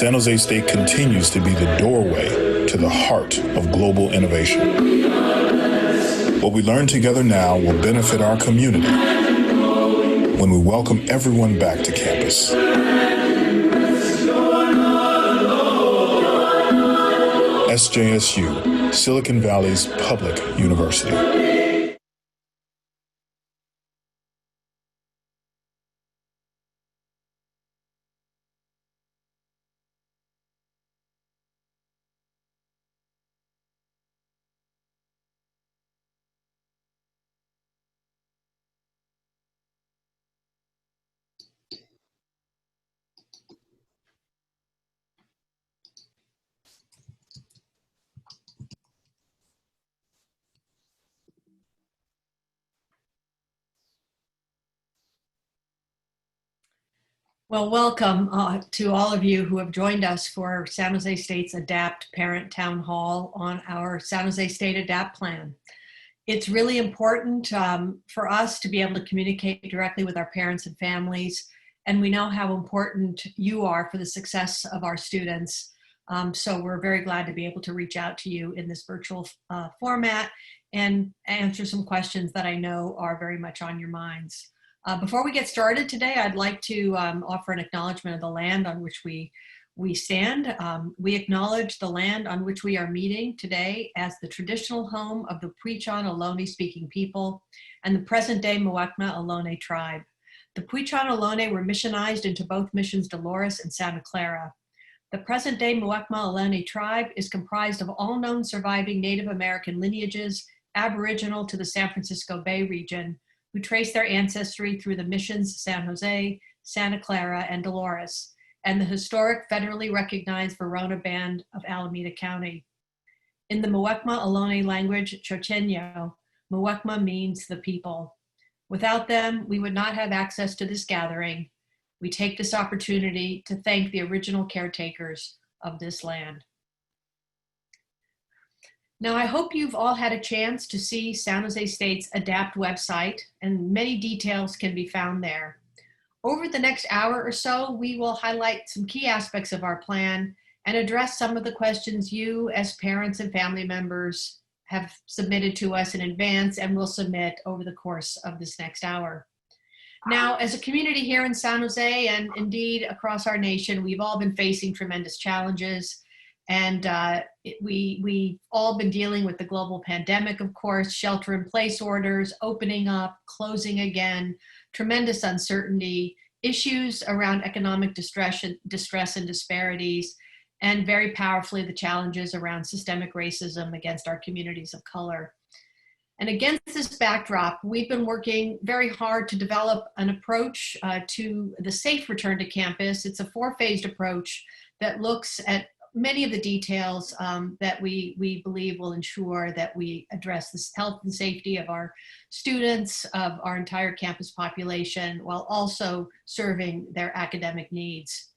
San Jose State continues to be the doorway to the heart of global innovation. What we learn together now will benefit our community when we welcome everyone back to campus. SJSU, Silicon Valley's public university. Well, welcome to all of you who have joined us for San Jose State's Adapt Parent Town Hall on our San Jose State Adapt plan. It's really important for us to be able to communicate directly with our parents and families, and we know how important you are for the success of our students. So we're very glad to be able to reach out to you in this virtual format and answer some questions that I know are very much on your minds. Before we get started today, I'd like to offer an acknowledgement of the land on which we stand. We acknowledge the land on which we are meeting today as the traditional home of the Puichon Ohlone speaking people and the present day Muwekma Ohlone tribe. The Puichon Ohlone were missionized into both missions Dolores and Santa Clara. The present day Muwekma Ohlone tribe is comprised of all known surviving Native American lineages aboriginal to the San Francisco Bay region, who trace their ancestry through the missions San Jose, Santa Clara, and Dolores, and the historic federally recognized Verona Band of Alameda County. In the Muwekma Ohlone language, Chochenyo, Muwekma means the people. Without them, we would not have access to this gathering. We take this opportunity to thank the original caretakers of this land. Now, I hope you've all had a chance to see San Jose State's Adapt website, and many details can be found there. Over the next hour or so, we will highlight some key aspects of our plan and address some of the questions you as parents and family members have submitted to us in advance and will submit over the course of this next hour. Now, as a community here in San Jose and indeed across our nation, we've all been facing tremendous challenges. And we've all been dealing with the global pandemic, of course, shelter-in-place orders, opening up, closing again, tremendous uncertainty, issues around economic distress and disparities, and very powerfully the challenges around systemic racism against our communities of color. And against this backdrop, we've been working very hard to develop an approach to the safe return to campus. It's a four-phased approach that looks at many of the details that we believe will ensure that we address the health and safety of our students, of our entire campus population, while also serving their academic needs.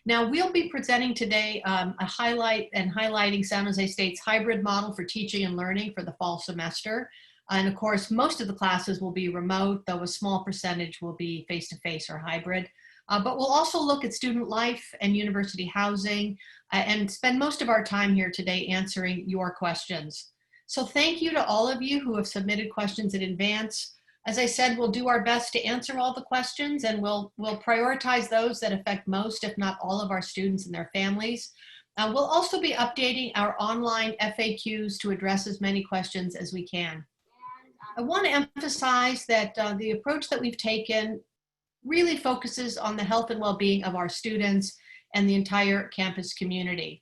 Now, we'll be presenting today highlighting San Jose State's hybrid model for teaching and learning for the fall semester. And of course, most of the classes will be remote, though a small percentage will be face-to-face or hybrid. But we'll also look at student life and university housing and spend most of our time here today answering your questions. So thank you to all of you who have submitted questions in advance. As I said, we'll do our best to answer all the questions, and we'll prioritize those that affect most, if not all, of our students and their families. We'll also be updating our online FAQs to address as many questions as we can. I want to emphasize that the approach that we've taken really focuses on the health and well-being of our students and the entire campus community.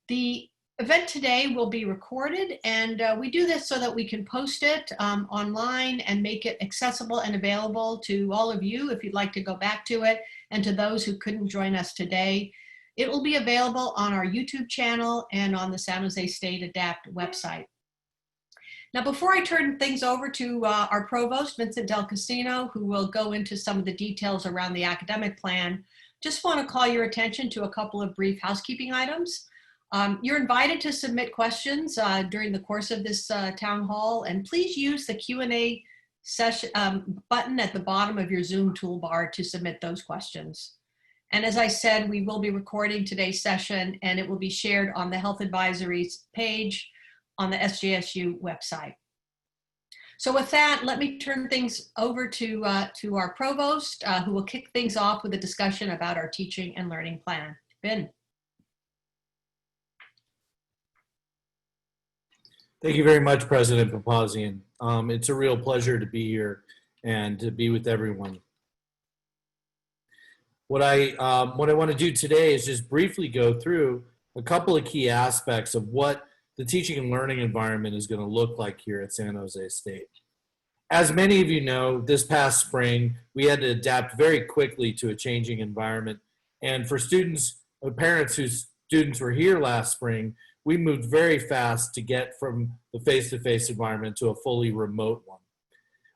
The event today will be recorded, and we do this so that we can post it online and make it accessible and available to all of you if you'd like to go back to it, and to those who couldn't join us today. It will be available on our YouTube channel and on the San Jose State Adapt website. Now, before I turn things over to our provost, Vincent Del Casino, who will go into some of the details around the academic plan, just want to call your attention to a couple of brief housekeeping items. You're invited to submit questions during the course of this town hall, and please use the Q&A session button at the bottom of your Zoom toolbar to submit those questions. And as I said, we will be recording today's session, and it will be shared on the Health Advisories page on the SJSU website. So with that, let me turn things over to our provost, who will kick things off with a discussion about our teaching and learning plan. Ben. Thank you very much, President Papazian. It's a real pleasure to be here and to be with everyone. What I want to do today is just briefly go through a couple of key aspects of what the teaching and learning environment is going to look like here at San Jose State. As many of you know, this past spring, we had to adapt very quickly to a changing environment. And for students or parents whose students were here last spring, we moved very fast to get from the face-to-face environment to a fully remote one.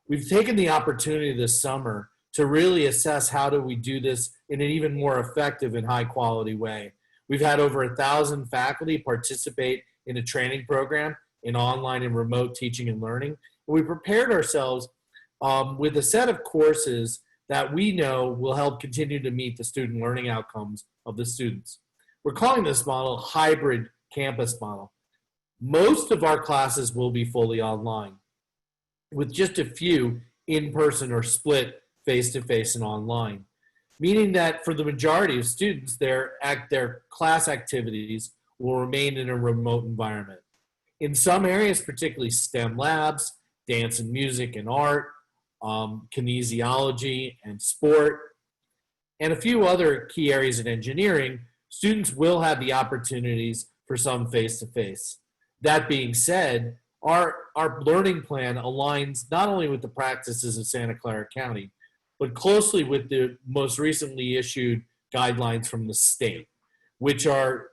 We've taken the opportunity this summer to really assess how do we do this in an even more effective and high quality way. We've had over 1,000 faculty participate in a training program in online and remote teaching and learning. We prepared ourselves with a set of courses that we know will help continue to meet the student learning outcomes of the students. We're calling this model hybrid campus model. Most of our classes will be fully online, with just a few in person or split face-to-face and online, meaning that for the majority of students, their class activities will remain in a remote environment. In some areas, particularly STEM labs, dance and music and art, kinesiology and sport, and a few other key areas in engineering, students will have the opportunities for some face-to-face. That being said, our learning plan aligns not only with the practices of Santa Clara County, but closely with the most recently issued guidelines from the state, which are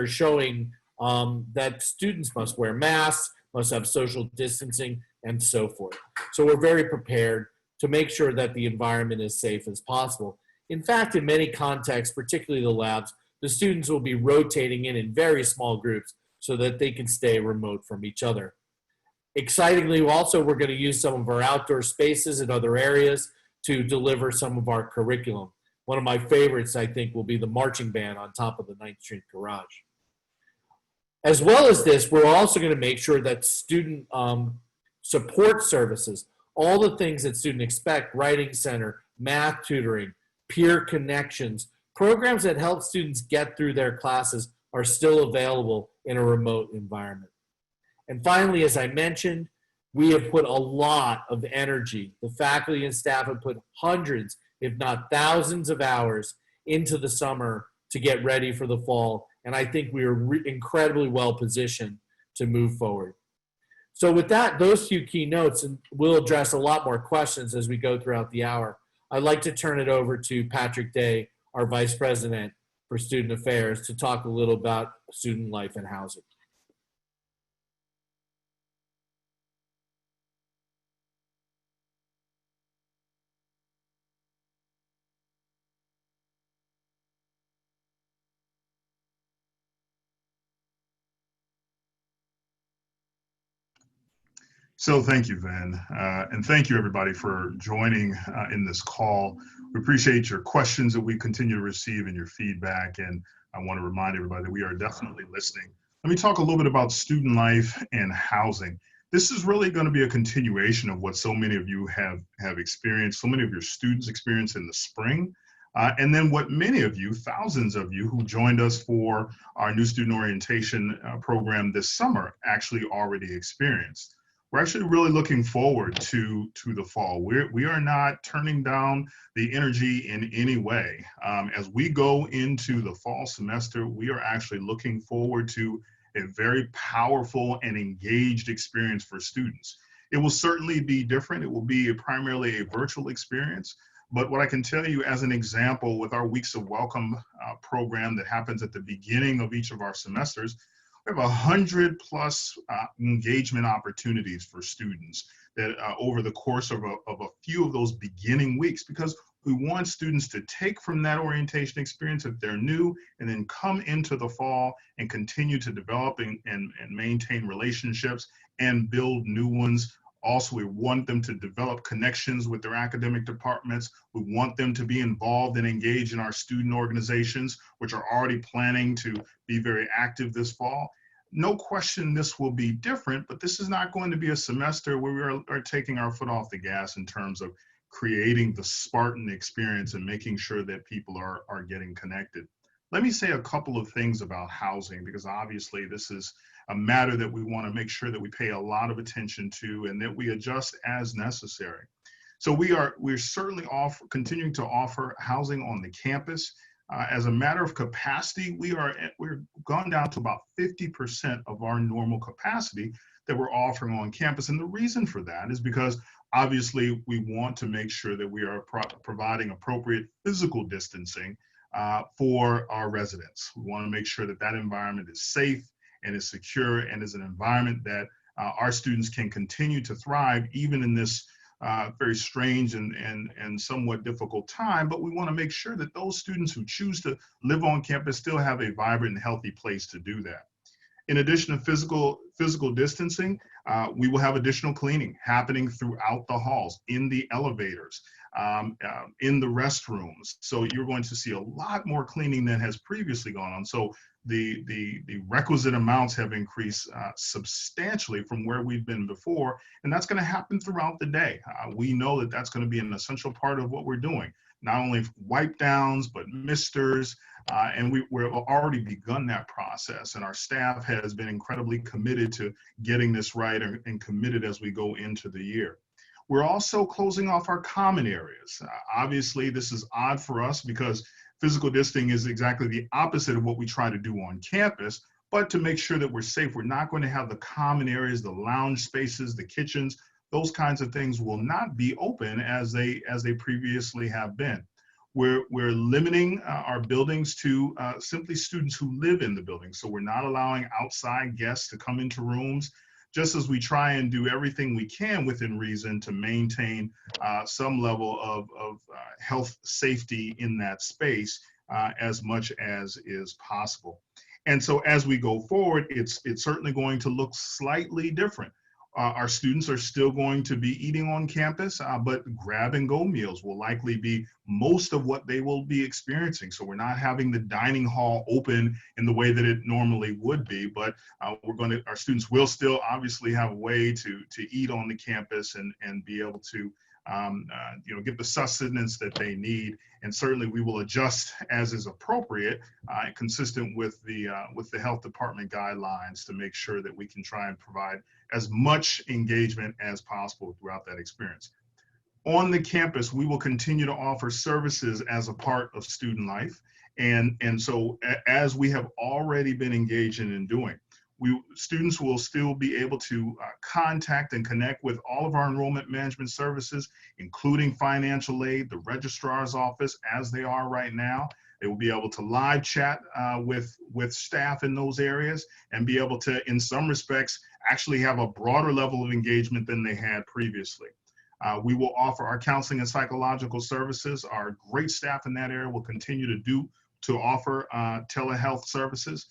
showing that students must wear masks, must have social distancing, and so forth. So we're very prepared to make sure that the environment is safe as possible. In fact, in many contexts, particularly the labs, the students will be rotating in very small groups so that they can stay remote from each other. Excitingly, also, we're going to use some of our outdoor spaces in other areas to deliver some of our curriculum. One of my favorites, I think, will be the marching band on top of the 9th Street Garage. As well as this, we're also going to make sure that student support services, all the things that students expect, writing center, math tutoring, peer connections, programs that help students get through their classes are still available in a remote environment. And finally, as I mentioned, we have put a lot of energy. The faculty and staff have put hundreds, if not thousands of hours into the summer to get ready for the fall. And I think we are incredibly well positioned to move forward. So with that, those few key notes, and we'll address a lot more questions as we go throughout the hour. I'd like to turn it over to Patrick Day, our Vice President for Student Affairs, to talk a little about student life and housing. So thank you, Van, and thank you everybody for joining in this call. We appreciate your questions that we continue to receive and your feedback, and I want to remind everybody that we are definitely listening. Let me talk a little bit about student life and housing. This is really going to be a continuation of what so many of you have experienced, so many of your students experienced in the spring, and then what many of you, thousands of you who joined us for our new student orientation program this summer actually already experienced. We're actually really looking forward to the fall. We are not turning down the energy in any way. As we go into the fall semester, we are actually looking forward to a very powerful and engaged experience for students. It will certainly be different. It will be primarily a virtual experience. But what I can tell you as an example with our Weeks of Welcome program that happens at the beginning of each of our semesters, we have 100+ engagement opportunities for students that over the course of a few of those beginning weeks, because we want students to take from that orientation experience if they're new and then come into the fall and continue to develop and maintain relationships and build new ones. Also, we want them to develop connections with their academic departments. We want them to be involved and engaged in our student organizations, which are already planning to be very active this fall. No question this will be different, but this is not going to be a semester where we are taking our foot off the gas in terms of creating the Spartan experience and making sure that people are getting connected. Let me say a couple of things about housing, because obviously this is a matter that we want to make sure that we pay a lot of attention to and that we adjust as necessary. So we're certainly continuing to offer housing on the campus. As a matter of capacity, we're gone down to about 50% of our normal capacity that we're offering on campus. And the reason for that is because obviously we want to make sure that we are providing appropriate physical distancing for our residents. We want to make sure that that environment is safe and is secure and is an environment that our students can continue to thrive even in this very strange and somewhat difficult time, but we want to make sure that those students who choose to live on campus still have a vibrant and healthy place to do that. In addition to physical distancing, we will have additional cleaning happening throughout the halls, in the elevators, in the restrooms. So you're going to see a lot more cleaning than has previously gone on. So the requisite amounts have increased substantially from where we've been before, and that's going to happen throughout the day. We know that that's going to be an essential part of what we're doing. Not only wipe downs, but misters, and we've already begun that process, and our staff has been incredibly committed to getting this right and committed as we go into the year. We're also closing off our common areas. Obviously, this is odd for us because physical distancing is exactly the opposite of what we try to do on campus, but to make sure that we're safe, we're not going to have the common areas, the lounge spaces, the kitchens. Those kinds of things will not be open as they previously have been. We're limiting our buildings to simply students who live in the building. So we're not allowing outside guests to come into rooms, just as we try and do everything we can within reason to maintain some level of health safety in that space as much as is possible. And so as we go forward, it's certainly going to look slightly different. Our students are still going to be eating on campus, but grab and go meals will likely be most of what they will be experiencing. So we're not having the dining hall open in the way that it normally would be, but our students will still obviously have a way to eat on the campus and be able to get the sustenance that they need. And certainly we will adjust as is appropriate, consistent with the health department guidelines, to make sure that we can try and provide as much engagement as possible throughout that experience. On the campus, we will continue to offer services as a part of student life. And so as we have already been engaged in doing, students will still be able to contact and connect with all of our enrollment management services, including financial aid, the registrar's office, as they are right now. They will be able to live chat with staff in those areas and be able to, in some respects, actually have a broader level of engagement than they had previously. We will offer our counseling and psychological services. Our great staff in that area will continue to offer telehealth services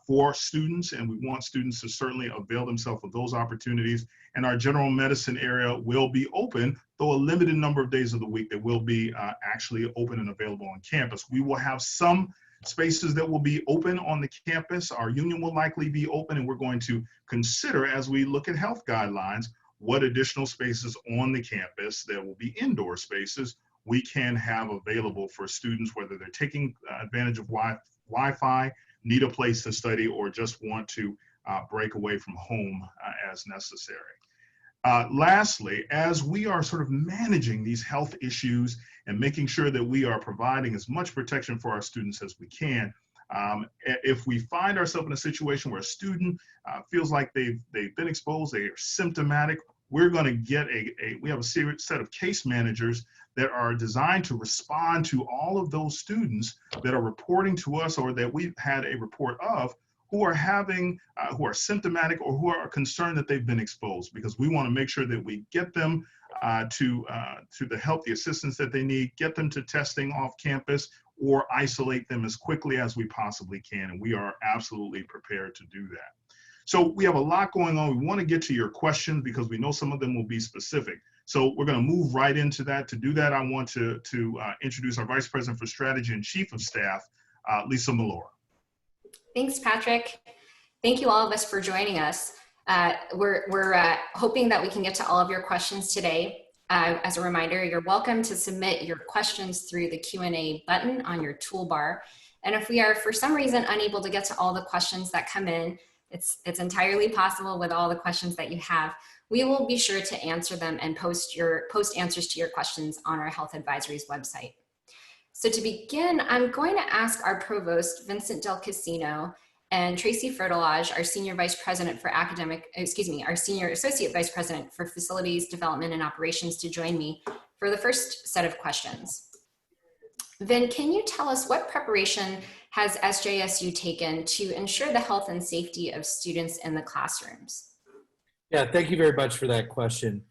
for students, and we want students to certainly avail themselves of those opportunities. And our general medicine area will be open, though a limited number of days of the week that will be actually open and available on campus. We will have some spaces that will be open on the campus. Our union will likely be open, and we're going to consider, as we look at health guidelines, what additional spaces on the campus that will be indoor spaces we can have available for students, whether they're taking advantage of Wi-Fi, need a place to study, or just want to break away from home as necessary. Lastly, as we are sort of managing these health issues and making sure that we are providing as much protection for our students as we can, if we find ourselves in a situation where a student feels like they've been exposed, they are symptomatic, we're going to get we have a set of case managers that are designed to respond to all of those students that are reporting to us or that we've had a report of who are symptomatic or who are concerned that they've been exposed, because we want to make sure that we get them to the help, the assistance that they need, get them to testing off campus, or isolate them as quickly as we possibly can. And we are absolutely prepared to do that. So we have a lot going on. We want to get to your questions because we know some of them will be specific. So we're going to move right into that. To do that, I want to introduce our Vice President for Strategy and Chief of Staff, Lisa Malora. Thanks, Patrick. Thank you all of us for joining us. We're hoping that we can get to all of your questions today. As a reminder, you're welcome to submit your questions through the Q&A button on your toolbar. And if we are, for some reason, unable to get to all the questions that come in, it's entirely possible with all the questions that you have. We will be sure to answer them and post answers to your questions on our Health Advisory's website. So to begin, I'm going to ask our Provost, Vincent Del Casino, and Tracy Fertilage, our Senior Associate Vice President for Facilities Development and Operations, to join me for the first set of questions. Vin, can you tell us what preparation has SJSU taken to ensure the health and safety of students in the classrooms? Yeah, thank you very much for that question.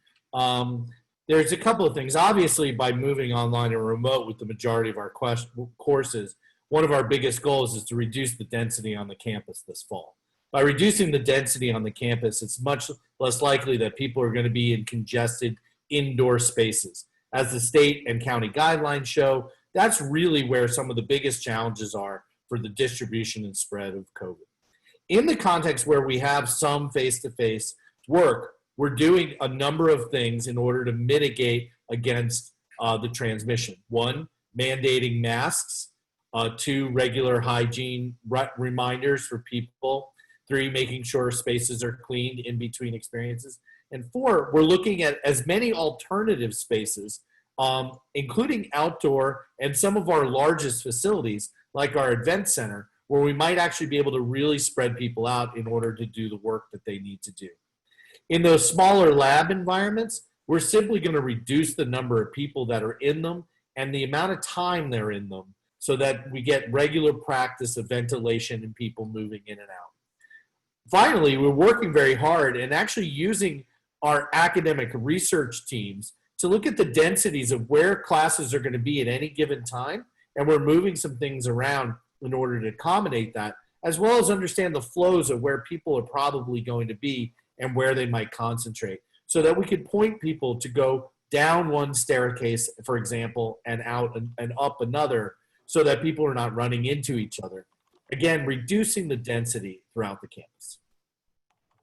there's a couple of things. Obviously, by moving online and remote with the majority of our courses, one of our biggest goals is to reduce the density on the campus this fall. By reducing the density on the campus, it's much less likely that people are going to be in congested indoor spaces. As the state and county guidelines show, that's really where some of the biggest challenges are for the distribution and spread of COVID. In the context where we have some face-to-face work, we're doing a number of things in order to mitigate against the transmission. One, mandating masks. Two, regular hygiene reminders for people. Three, making sure spaces are cleaned in between experiences. And four, we're looking at as many alternative spaces, including outdoor and some of our largest facilities, like our event center, where we might actually be able to really spread people out in order to do the work that they need to do. In those smaller lab environments, we're simply going to reduce the number of people that are in them and the amount of time they're in them so that we get regular practice of ventilation and people moving in and out. Finally, we're working very hard and actually using our academic research teams to look at the densities of where classes are going to be at any given time, and we're moving some things around in order to accommodate that, as well as understand the flows of where people are probably going to be and where they might concentrate, so that we could point people to go down one staircase, for example, and out and up another, so that people are not running into each other. Again, reducing the density throughout the campus.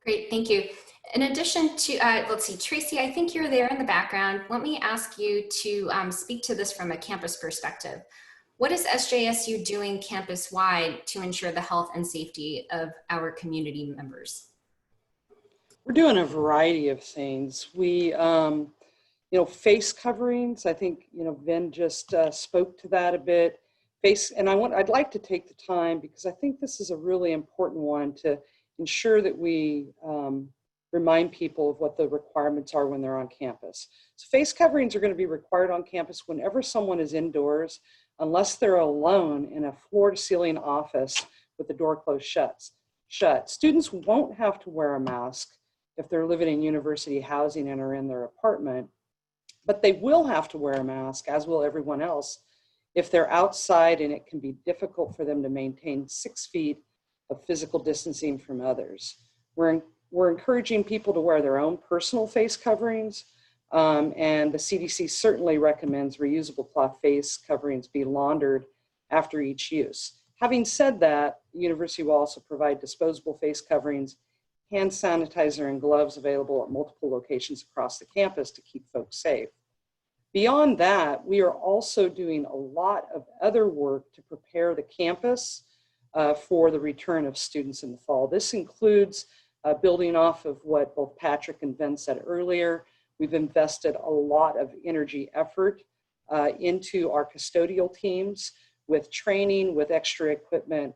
Great, thank you. In addition to, let's see, Tracy, I think you're there in the background. Let me ask you to speak to this from a campus perspective. What is SJSU doing campus-wide to ensure the health and safety of our community members? We're doing a variety of things. We, face coverings. I think, Ben just spoke to that a bit. I'd like to take the time, because I think this is a really important one, to ensure that we remind people of what the requirements are when they're on campus. So face coverings are going to be required on campus whenever someone is indoors, unless they're alone in a floor-to-ceiling office with the door closed shut. Students won't have to wear a mask if they're living in university housing and are in their apartment, but they will have to wear a mask, as will everyone else, if they're outside and it can be difficult for them to maintain 6 feet of physical distancing from others. We're encouraging people to wear their own personal face coverings, and the CDC certainly recommends reusable cloth face coverings be laundered after each use. Having said that, the university will also provide disposable face coverings, hand sanitizer, and gloves available at multiple locations across the campus to keep folks safe. Beyond that, we are also doing a lot of other work to prepare the campus for the return of students in the fall. This includes building off of what both Patrick and Ben said earlier. We've invested a lot of energy effort into our custodial teams with training, with extra equipment,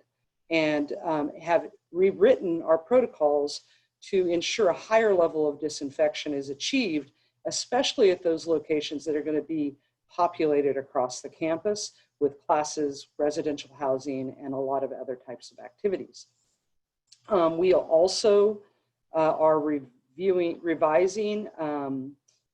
and have rewritten our protocols to ensure a higher level of disinfection is achieved, especially at those locations that are going to be populated across the campus with classes, residential housing, and a lot of other types of activities. We also are revising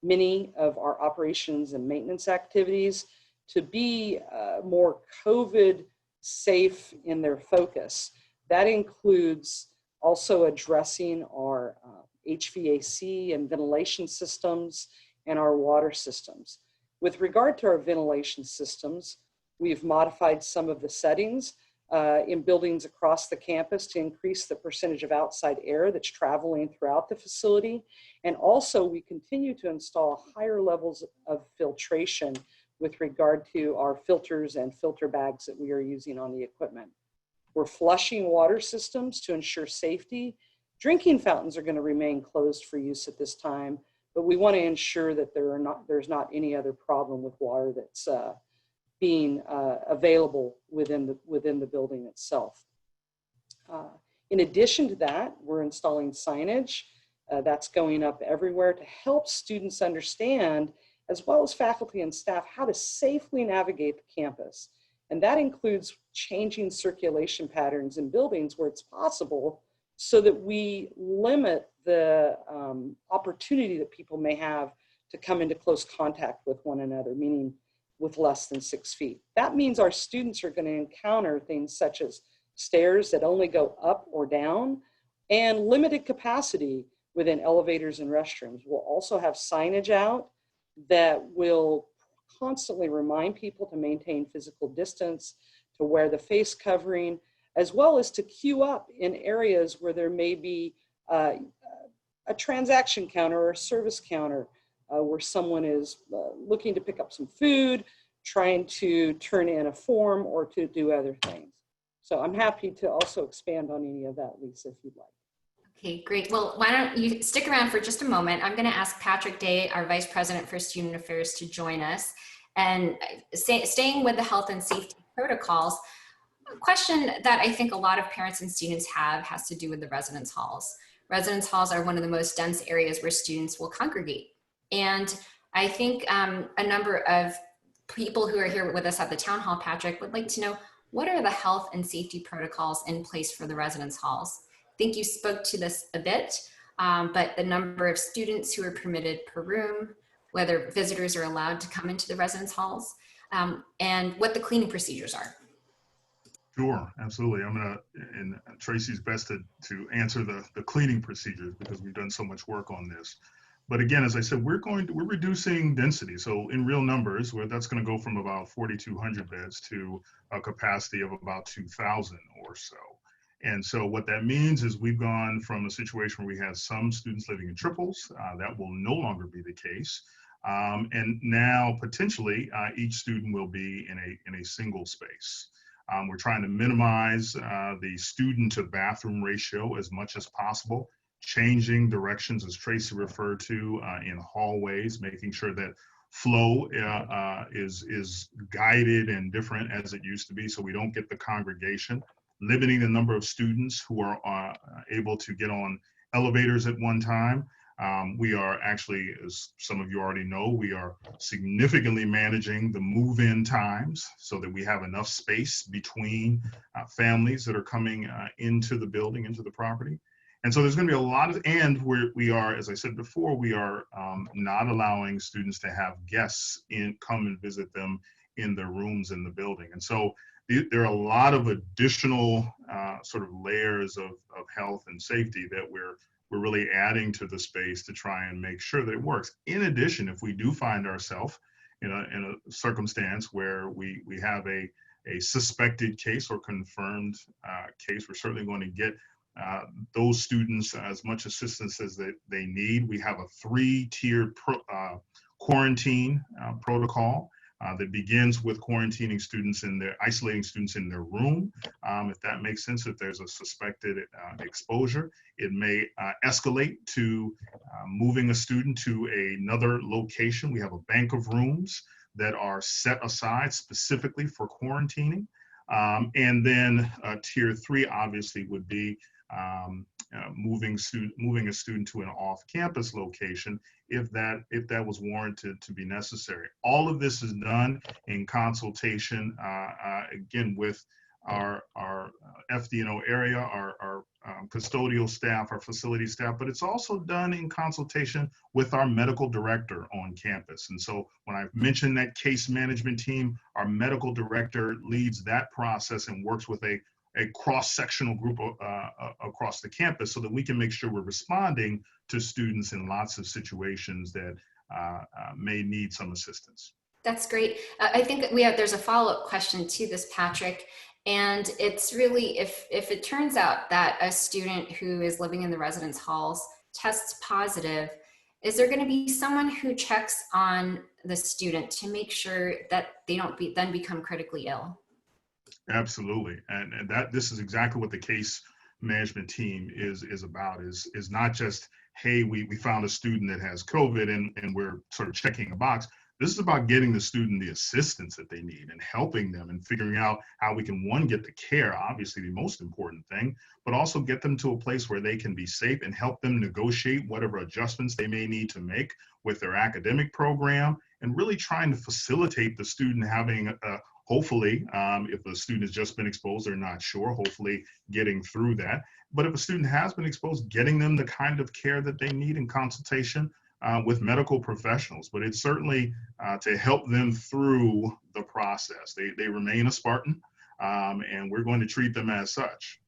many of our operations and maintenance activities to be more COVID safe in their focus. That includes also addressing our HVAC and ventilation systems and our water systems. With regard to our ventilation systems, we've modified some of the settings in buildings across the campus to increase the percentage of outside air that's traveling throughout the facility. And also we continue to install higher levels of filtration with regard to our filters and filter bags that we are using on the equipment. We're flushing water systems to ensure safety. Drinking fountains are going to remain closed for use at this time, but we want to ensure that there's not any other problem with water that's being available within the building itself. In addition to that, we're installing signage that's going up everywhere to help students understand, as well as faculty and staff, how to safely navigate the campus. And that includes changing circulation patterns in buildings where it's possible, so that we limit the opportunity that people may have to come into close contact with one another, meaning with less than 6 feet. That means our students are going to encounter things such as stairs that only go up or down and limited capacity within elevators and restrooms. We'll also have signage out that will constantly remind people to maintain physical distance, to wear the face covering, as well as to queue up in areas where there may be a transaction counter or a service counter where someone is looking to pick up some food, trying to turn in a form, or to do other things. So I'm happy to also expand on any of that, Lisa, if you'd like. Okay, great. Well, why don't you stick around for just a moment. I'm going to ask Patrick Day, our Vice President for Student Affairs, to join us. And staying with the health and safety protocols, a question that I think a lot of parents and students have has to do with the residence halls. Residence halls are one of the most dense areas where students will congregate. And I think a number of people who are here with us at the town hall, Patrick, would like to know, what are the health and safety protocols in place for the residence halls? I think you spoke to this a bit, but the number of students who are permitted per room, whether visitors are allowed to come into the residence halls, and what the cleaning procedures are. Sure, absolutely. I'm gonna, and Tracy's best to answer the cleaning procedures because we've done so much work on this. But again, as I said, we're reducing density. So in real numbers, that's going to go from about 4,200 beds to a capacity of about 2,000 or so. And so what that means is we've gone from a situation where we had some students living in triples. That will no longer be the case. And now potentially each student will be in a single space. We're trying to minimize the student to bathroom ratio as much as possible, changing directions, as Tracy referred to, in hallways, making sure that flow is guided and different as it used to be, so we don't get the congregation, limiting the number of students who are able to get on elevators at one time. We are actually, as some of you already know, we are significantly managing the move-in times so that we have enough space between families that are coming into the building, into the property. And so there's going to be a lot of, and we are, as I said before, we are not allowing students to have guests come and visit them in their rooms in the building. And so there are a lot of additional sort of layers of health and safety that we're really adding to the space to try and make sure that it works. In addition, if we do find ourselves in a circumstance where we have a suspected case or confirmed case, we're certainly going to get those students as much assistance as they need. We have a 3-tiered quarantine protocol that begins with quarantining students isolating students in their room. If that makes sense, if there's a suspected exposure, it may escalate to moving a student to another location. We have a bank of rooms that are set aside specifically for quarantining. And then tier 3 obviously would be moving a student to an off-campus location if that was warranted to be necessary. All of this is done in consultation again with our FD&O area, our custodial staff, our facility staff, but it's also done in consultation with our medical director on campus. And so when I mentioned that case management team, our medical director leads that process and works with a cross-sectional group across the campus so that we can make sure we're responding to students in lots of situations that may need some assistance. That's great. I think there's a follow-up question to this, Patrick, and it's really if it turns out that a student who is living in the residence halls tests positive, is there going to be someone who checks on the student to make sure that they don't then become critically ill? Absolutely, and this is exactly what the case management team is about. Is not just, hey, we found a student that has COVID and we're sort of checking a box. This is about getting the student the assistance that they need and helping them and figuring out how we can, one, get the care, obviously the most important thing, but also get them to a place where they can be safe and help them negotiate whatever adjustments they may need to make with their academic program, and really trying to facilitate the student having hopefully, if a student has just been exposed, they're not sure, hopefully getting through that. But if a student has been exposed, getting them the kind of care that they need in consultation with medical professionals, but it's certainly to help them through the process. They remain a Spartan, and we're going to treat them as such.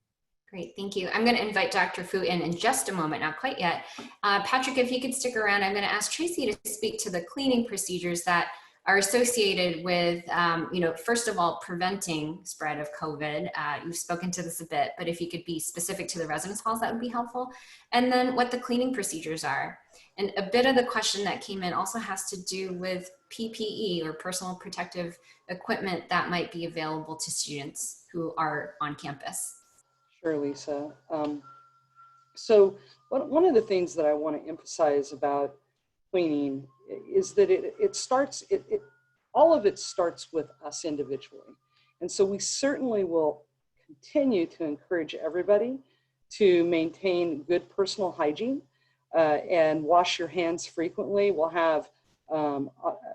Great, thank you. I'm going to invite Dr. Fu in just a moment, not quite yet. Patrick, if you could stick around, I'm going to ask Tracy to speak to the cleaning procedures that are associated with, first of all, preventing spread of COVID. You've spoken to this a bit, but if you could be specific to the residence halls, that would be helpful. And then what the cleaning procedures are. And a bit of the question that came in also has to do with PPE, or personal protective equipment, that might be available to students who are on campus. Sure, Lisa. So one of the things that I want to emphasize about cleaning is that all of it starts with us individually. And so we certainly will continue to encourage everybody to maintain good personal hygiene and wash your hands frequently. We'll have a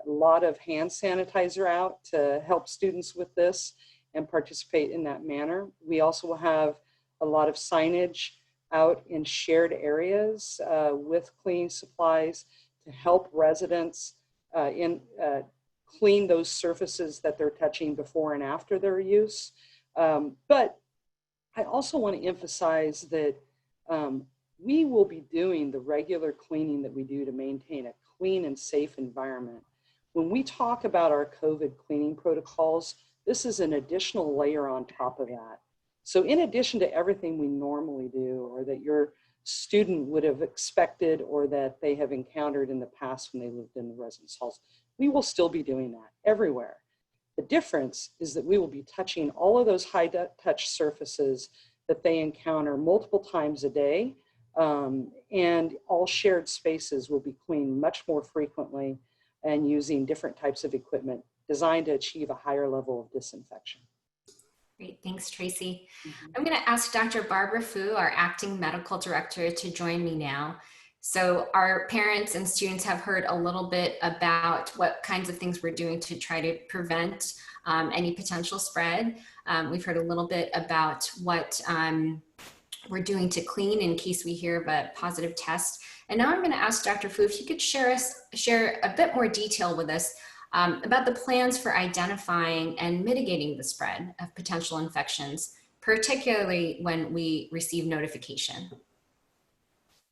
lot of hand sanitizer out to help students with this and participate in that manner. We also will have a lot of signage out in shared areas with cleaning supplies to help residents clean those surfaces that they're touching before and after their use. But I also want to emphasize that we will be doing the regular cleaning that we do to maintain a clean and safe environment. When we talk about our COVID cleaning protocols, this is an additional layer on top of that. So in addition to everything we normally do, or that your student would have expected, or that they have encountered in the past when they lived in the residence halls, we will still be doing that everywhere. The difference is that we will be touching all of those high touch surfaces that they encounter multiple times a day, and all shared spaces will be cleaned much more frequently and using different types of equipment designed to achieve a higher level of disinfection. Great, thanks, Tracy. I'm going to ask Dr. Barbara Fu, our acting medical director, to join me now. So our parents and students have heard a little bit about what kinds of things we're doing to try to prevent any potential spread. We've heard a little bit about what we're doing to clean in case we hear of a positive test. And now I'm going to ask Dr. Fu if you could share a bit more detail with us about the plans for identifying and mitigating the spread of potential infections, particularly when we receive notification.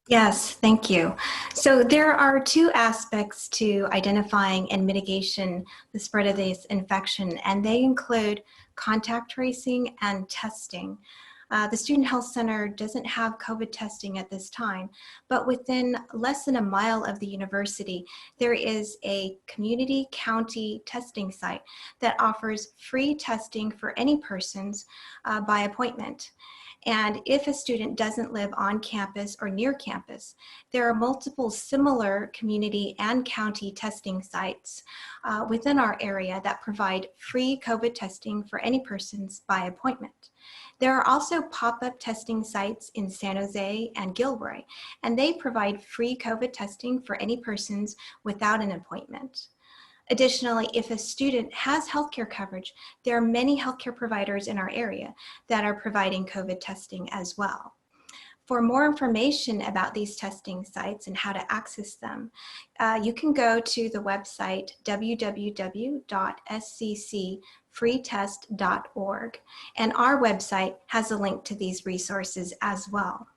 Yes, thank you. So there are two aspects to identifying and mitigation the spread of this infection, and they include contact tracing and testing. The Student Health Center doesn't have COVID testing at this time, but within less than a mile of the university, there is a community county testing site that offers free testing for any persons by appointment. And if a student doesn't live on campus or near campus, there are multiple similar community and county testing sites within our area that provide free COVID testing for any persons by appointment. There are also pop-up testing sites in San Jose and Gilroy, and they provide free COVID testing for any persons without an appointment. Additionally, if a student has healthcare coverage, there are many healthcare providers in our area that are providing COVID testing as well. For more information about these testing sites and how to access them, you can go to the website www.sccfreetest.org, and our website has a link to these resources as well.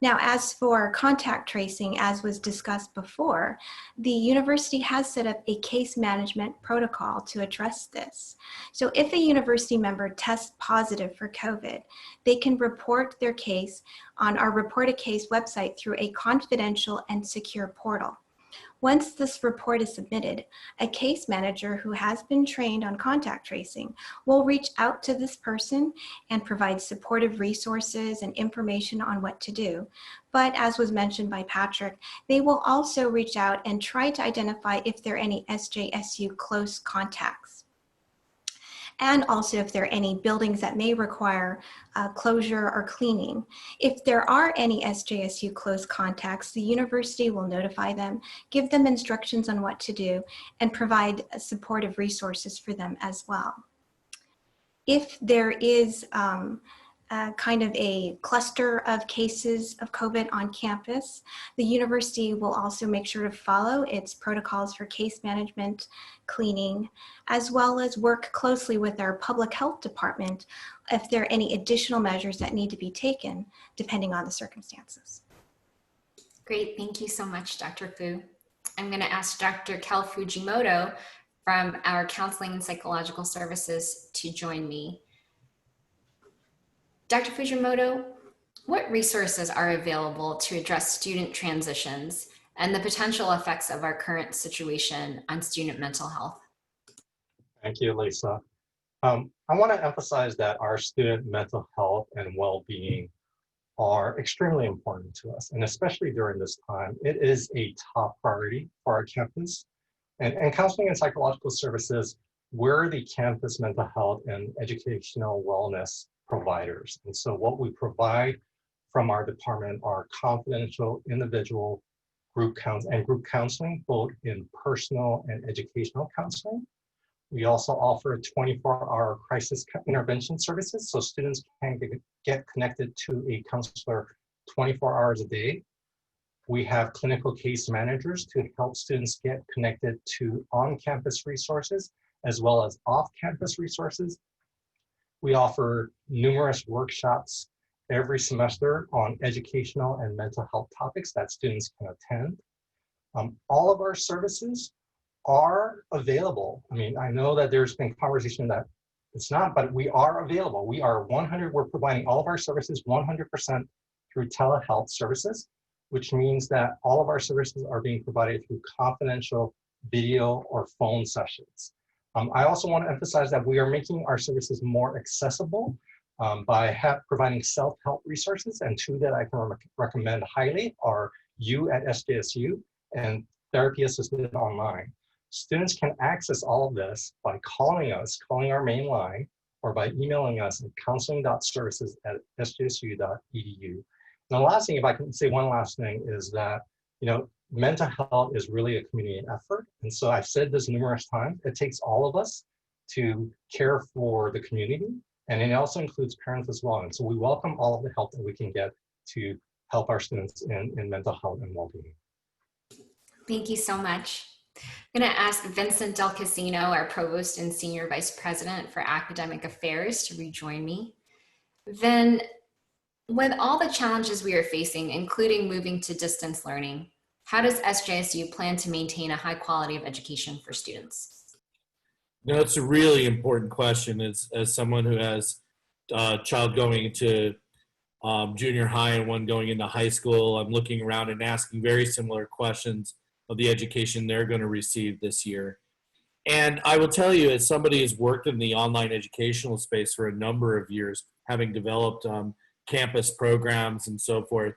Now, as for contact tracing, as was discussed before, the university has set up a case management protocol to address this. So if a university member tests positive for COVID, they can report their case on our Report a Case website through a confidential and secure portal. Once this report is submitted, a case manager who has been trained on contact tracing will reach out to this person and provide supportive resources and information on what to do. But as was mentioned by Patrick, they will also reach out and try to identify if there are any SJSU close contacts, and also if there are any buildings that may require closure or cleaning. If there are any SJSU close contacts, the university will notify them, give them instructions on what to do, and provide supportive resources for them as well. If there is kind of a cluster of cases of COVID on campus, the university will also make sure to follow its protocols for case management, cleaning, as well as work closely with our public health department if there are any additional measures that need to be taken depending on the circumstances. Great, thank you so much, Dr. Fu. I'm going to ask Dr. Kel Fujimoto from our Counseling and Psychological Services to join me. Dr. Fujimoto, what resources are available to address student transitions and the potential effects of our current situation on student mental health? Thank you, Lisa. I want to emphasize that our student mental health and well-being are extremely important to us, and especially during this time, it is a top priority for our campus. And Counseling and Psychological Services, we're the campus mental health and educational wellness providers. And so what we provide from our department are confidential individual group counseling, both in personal and educational counseling. We also offer 24-hour crisis intervention services, so students can get connected to a counselor 24 hours a day. We have clinical case managers to help students get connected to on-campus resources as well as off-campus resources. We offer numerous workshops every semester on educational and mental health topics that students can attend. All of our services are available. I mean, I know that there's been conversation that it's not, but we are available. We're providing all of our services 100% through telehealth services, which means that all of our services are being provided through confidential video or phone sessions. I also want to emphasize that we are making our services more accessible by providing self-help resources, and two that I can recommend highly are You at SJSU and Therapy Assisted Online. Students can access all of this by calling our main line, or by emailing us at counseling.services@sjsu.edu. And the last thing, if I can say one last thing, is that, mental health is really a community effort. And so I've said this numerous times, it takes all of us to care for the community, and it also includes parents as well. And so we welcome all of the help that we can get to help our students in mental health and well-being. Thank you so much. I'm going to ask Vincent Del Casino, our Provost and Senior Vice President for Academic Affairs, to rejoin me. Vin, with all the challenges we are facing, including moving to distance learning, how does SJSU plan to maintain a high quality of education for students? No, it's a really important question. As someone who has a child going into junior high and one going into high school, I'm looking around and asking very similar questions of the education they're going to receive this year. And I will tell you, as somebody who's worked in the online educational space for a number of years, having developed campus programs and so forth,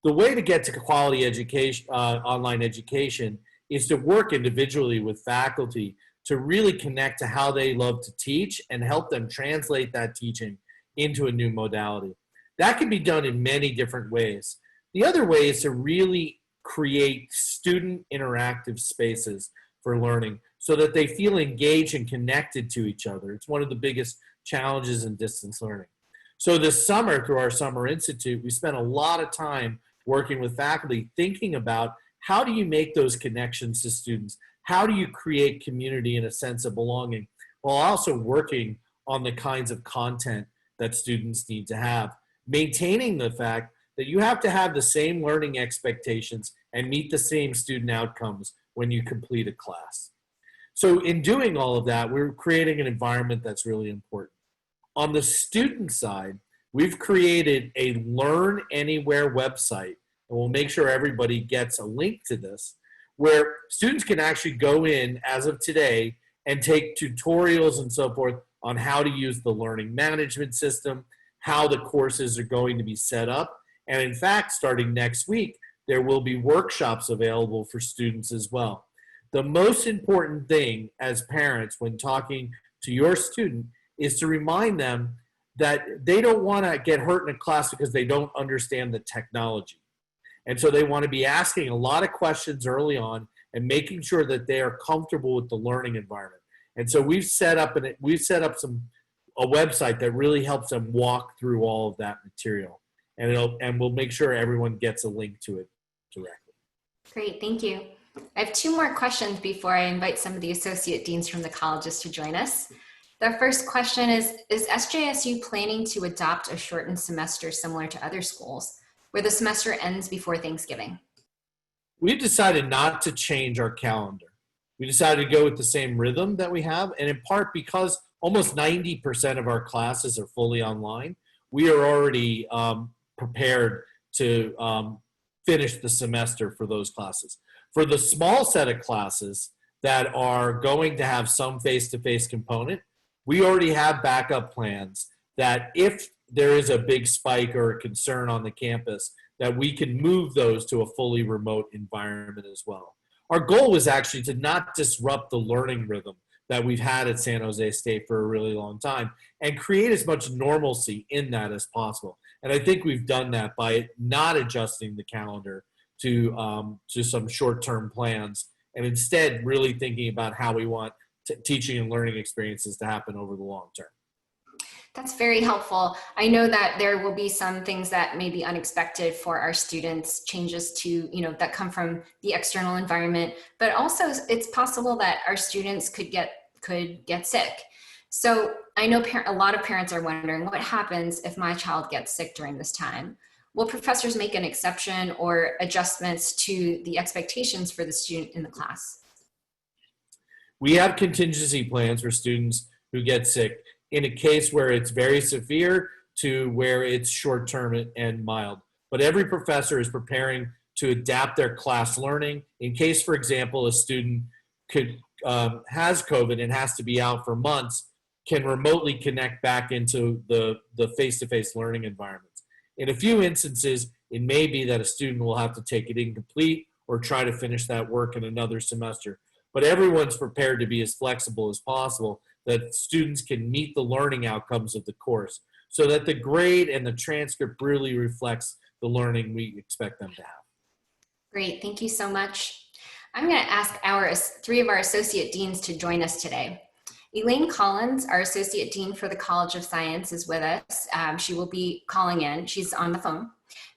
the way to get to quality education, online education, is to work individually with faculty to really connect to how they love to teach and help them translate that teaching into a new modality. That can be done in many different ways. The other way is to really create student interactive spaces for learning so that they feel engaged and connected to each other. It's one of the biggest challenges in distance learning. So this summer, through our Summer Institute, we spent a lot of time working with faculty thinking about how do you make those connections to students? How do you create community and a sense of belonging, while also working on the kinds of content that students need to have, maintaining the fact that you have to have the same learning expectations and meet the same student outcomes when you complete a class. So in doing all of that, we're creating an environment that's really important. On the student side, we've created a Learn Anywhere website, and we'll make sure everybody gets a link to this, where students can actually go in as of today and take tutorials and so forth on how to use the learning management system, how the courses are going to be set up. And in fact, starting next week, there will be workshops available for students as well. The most important thing as parents when talking to your student is to remind them that they don't want to get hurt in a class because they don't understand the technology. And so they want to be asking a lot of questions early on and making sure that they are comfortable with the learning environment. And so we've set up some a website that really helps them walk through all of that material. And we'll make sure everyone gets a link to it directly. Great, thank you. I have two more questions before I invite some of the associate deans from the colleges to join us. The first question is SJSU planning to adopt a shortened semester similar to other schools, where the semester ends before Thanksgiving? We've decided not to change our calendar. We decided to go with the same rhythm that we have, and in part because almost 90% of our classes are fully online, we are already prepared to finish the semester for those classes. For the small set of classes that are going to have some face-to-face component, we already have backup plans that if there is a big spike or a concern on the campus, that we can move those to a fully remote environment as well. Our goal was actually to not disrupt the learning rhythm that we've had at San Jose State for a really long time and create as much normalcy in that as possible. And I think we've done that by not adjusting the calendar to some short-term plans and instead really thinking about how we want teaching and learning experiences to happen over the long term. That's very helpful. I know that there will be some things that may be unexpected for our students, changes to, that come from the external environment, but also it's possible that our students could get sick. So I know a lot of parents are wondering what happens if my child gets sick during this time. Will professors make an exception or adjustments to the expectations for the student in the class? We have contingency plans for students who get sick in a case where it's very severe to where it's short-term and mild. But every professor is preparing to adapt their class learning in case, for example, a student has COVID and has to be out for months, can remotely connect back into the face-to-face learning environments. In a few instances, it may be that a student will have to take it incomplete or try to finish that work in another semester. But everyone's prepared to be as flexible as possible that students can meet the learning outcomes of the course so that the grade and the transcript really reflects the learning we expect them to have. Great, thank you so much. I'm going to ask three of our associate deans to join us today. Elaine Collins, our associate dean for the College of Science, is with us. She will be calling in. She's on the phone.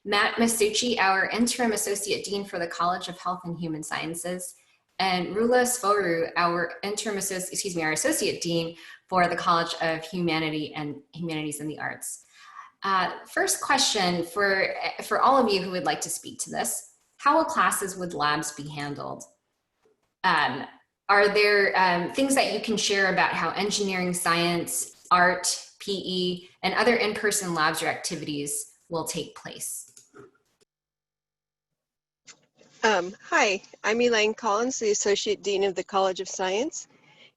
Matt Masucci, our interim associate dean for the College of Health and Human Sciences, and Rula Svoru, our associate dean for the College of Humanities and the Arts. First question for all of you who would like to speak to this: how will classes with labs be handled? Are there things that you can share about how engineering, science, art, PE, and other in-person labs or activities will take place? Hi, I'm Elaine Collins, the Associate Dean of the College of Science.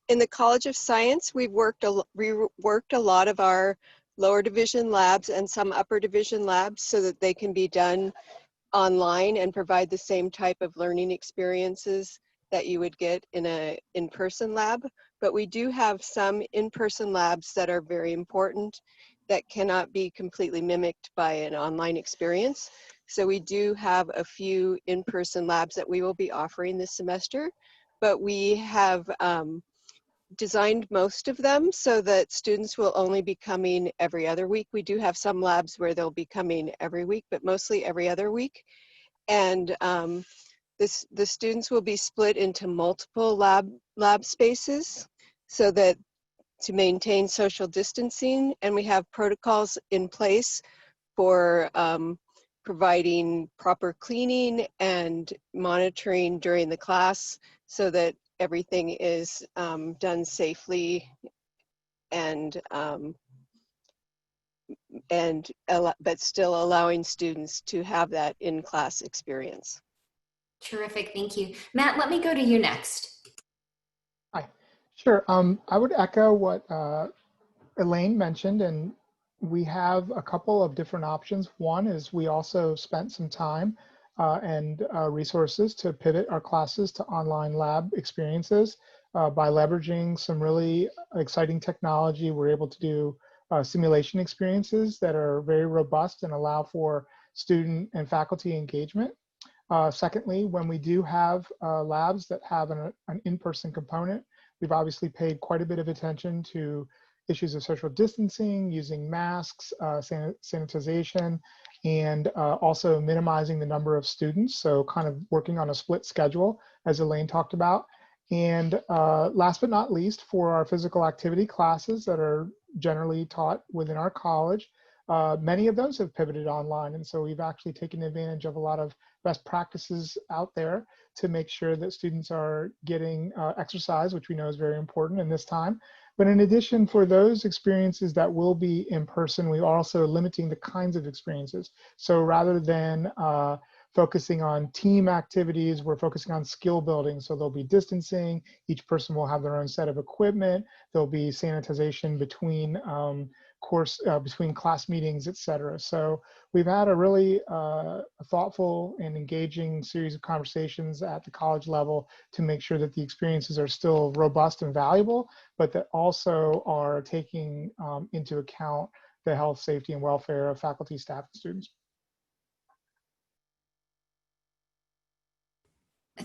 In the College of Science, we've worked a lot of our lower division labs and some upper division labs so that they can be done online and provide the same type of learning experiences that you would get in an in-person lab. But we do have some in-person labs that are very important that cannot be completely mimicked by an online experience. So we do have a few in-person labs that we will be offering this semester, but we have designed most of them so that students will only be coming every other week. We do have some labs where they'll be coming every week, but mostly every other week. And the students will be split into multiple lab spaces so that to maintain social distancing, and we have protocols in place for providing proper cleaning and monitoring during the class so that everything is done safely and but still allowing students to have that in-class experience. Terrific, thank you. Matt, let me go to you next. Hi, sure. I would echo what Elaine mentioned, and we have a couple of different options. One is we also spent some time and resources to pivot our classes to online lab experiences by leveraging some really exciting technology. We're able to do simulation experiences that are very robust and allow for student and faculty engagement. Secondly, when we do have labs that have an in-person component, we've obviously paid quite a bit of attention to issues of social distancing, using masks, sanitization, and also minimizing the number of students. So kind of working on a split schedule, as Elaine talked about. And last but not least, for our physical activity classes that are generally taught within our college, many of those have pivoted online. And so we've actually taken advantage of a lot of best practices out there to make sure that students are getting exercise, which we know is very important in this time. But in addition, for those experiences that will be in person, we are also limiting the kinds of experiences. So rather than focusing on team activities, we're focusing on skill building. So there'll be distancing, each person will have their own set of equipment, there'll be sanitization between between class meetings, etc. So we've had a really thoughtful and engaging series of conversations at the college level to make sure that the experiences are still robust and valuable, but that also are taking into account the health, safety, and welfare of faculty, staff, and students.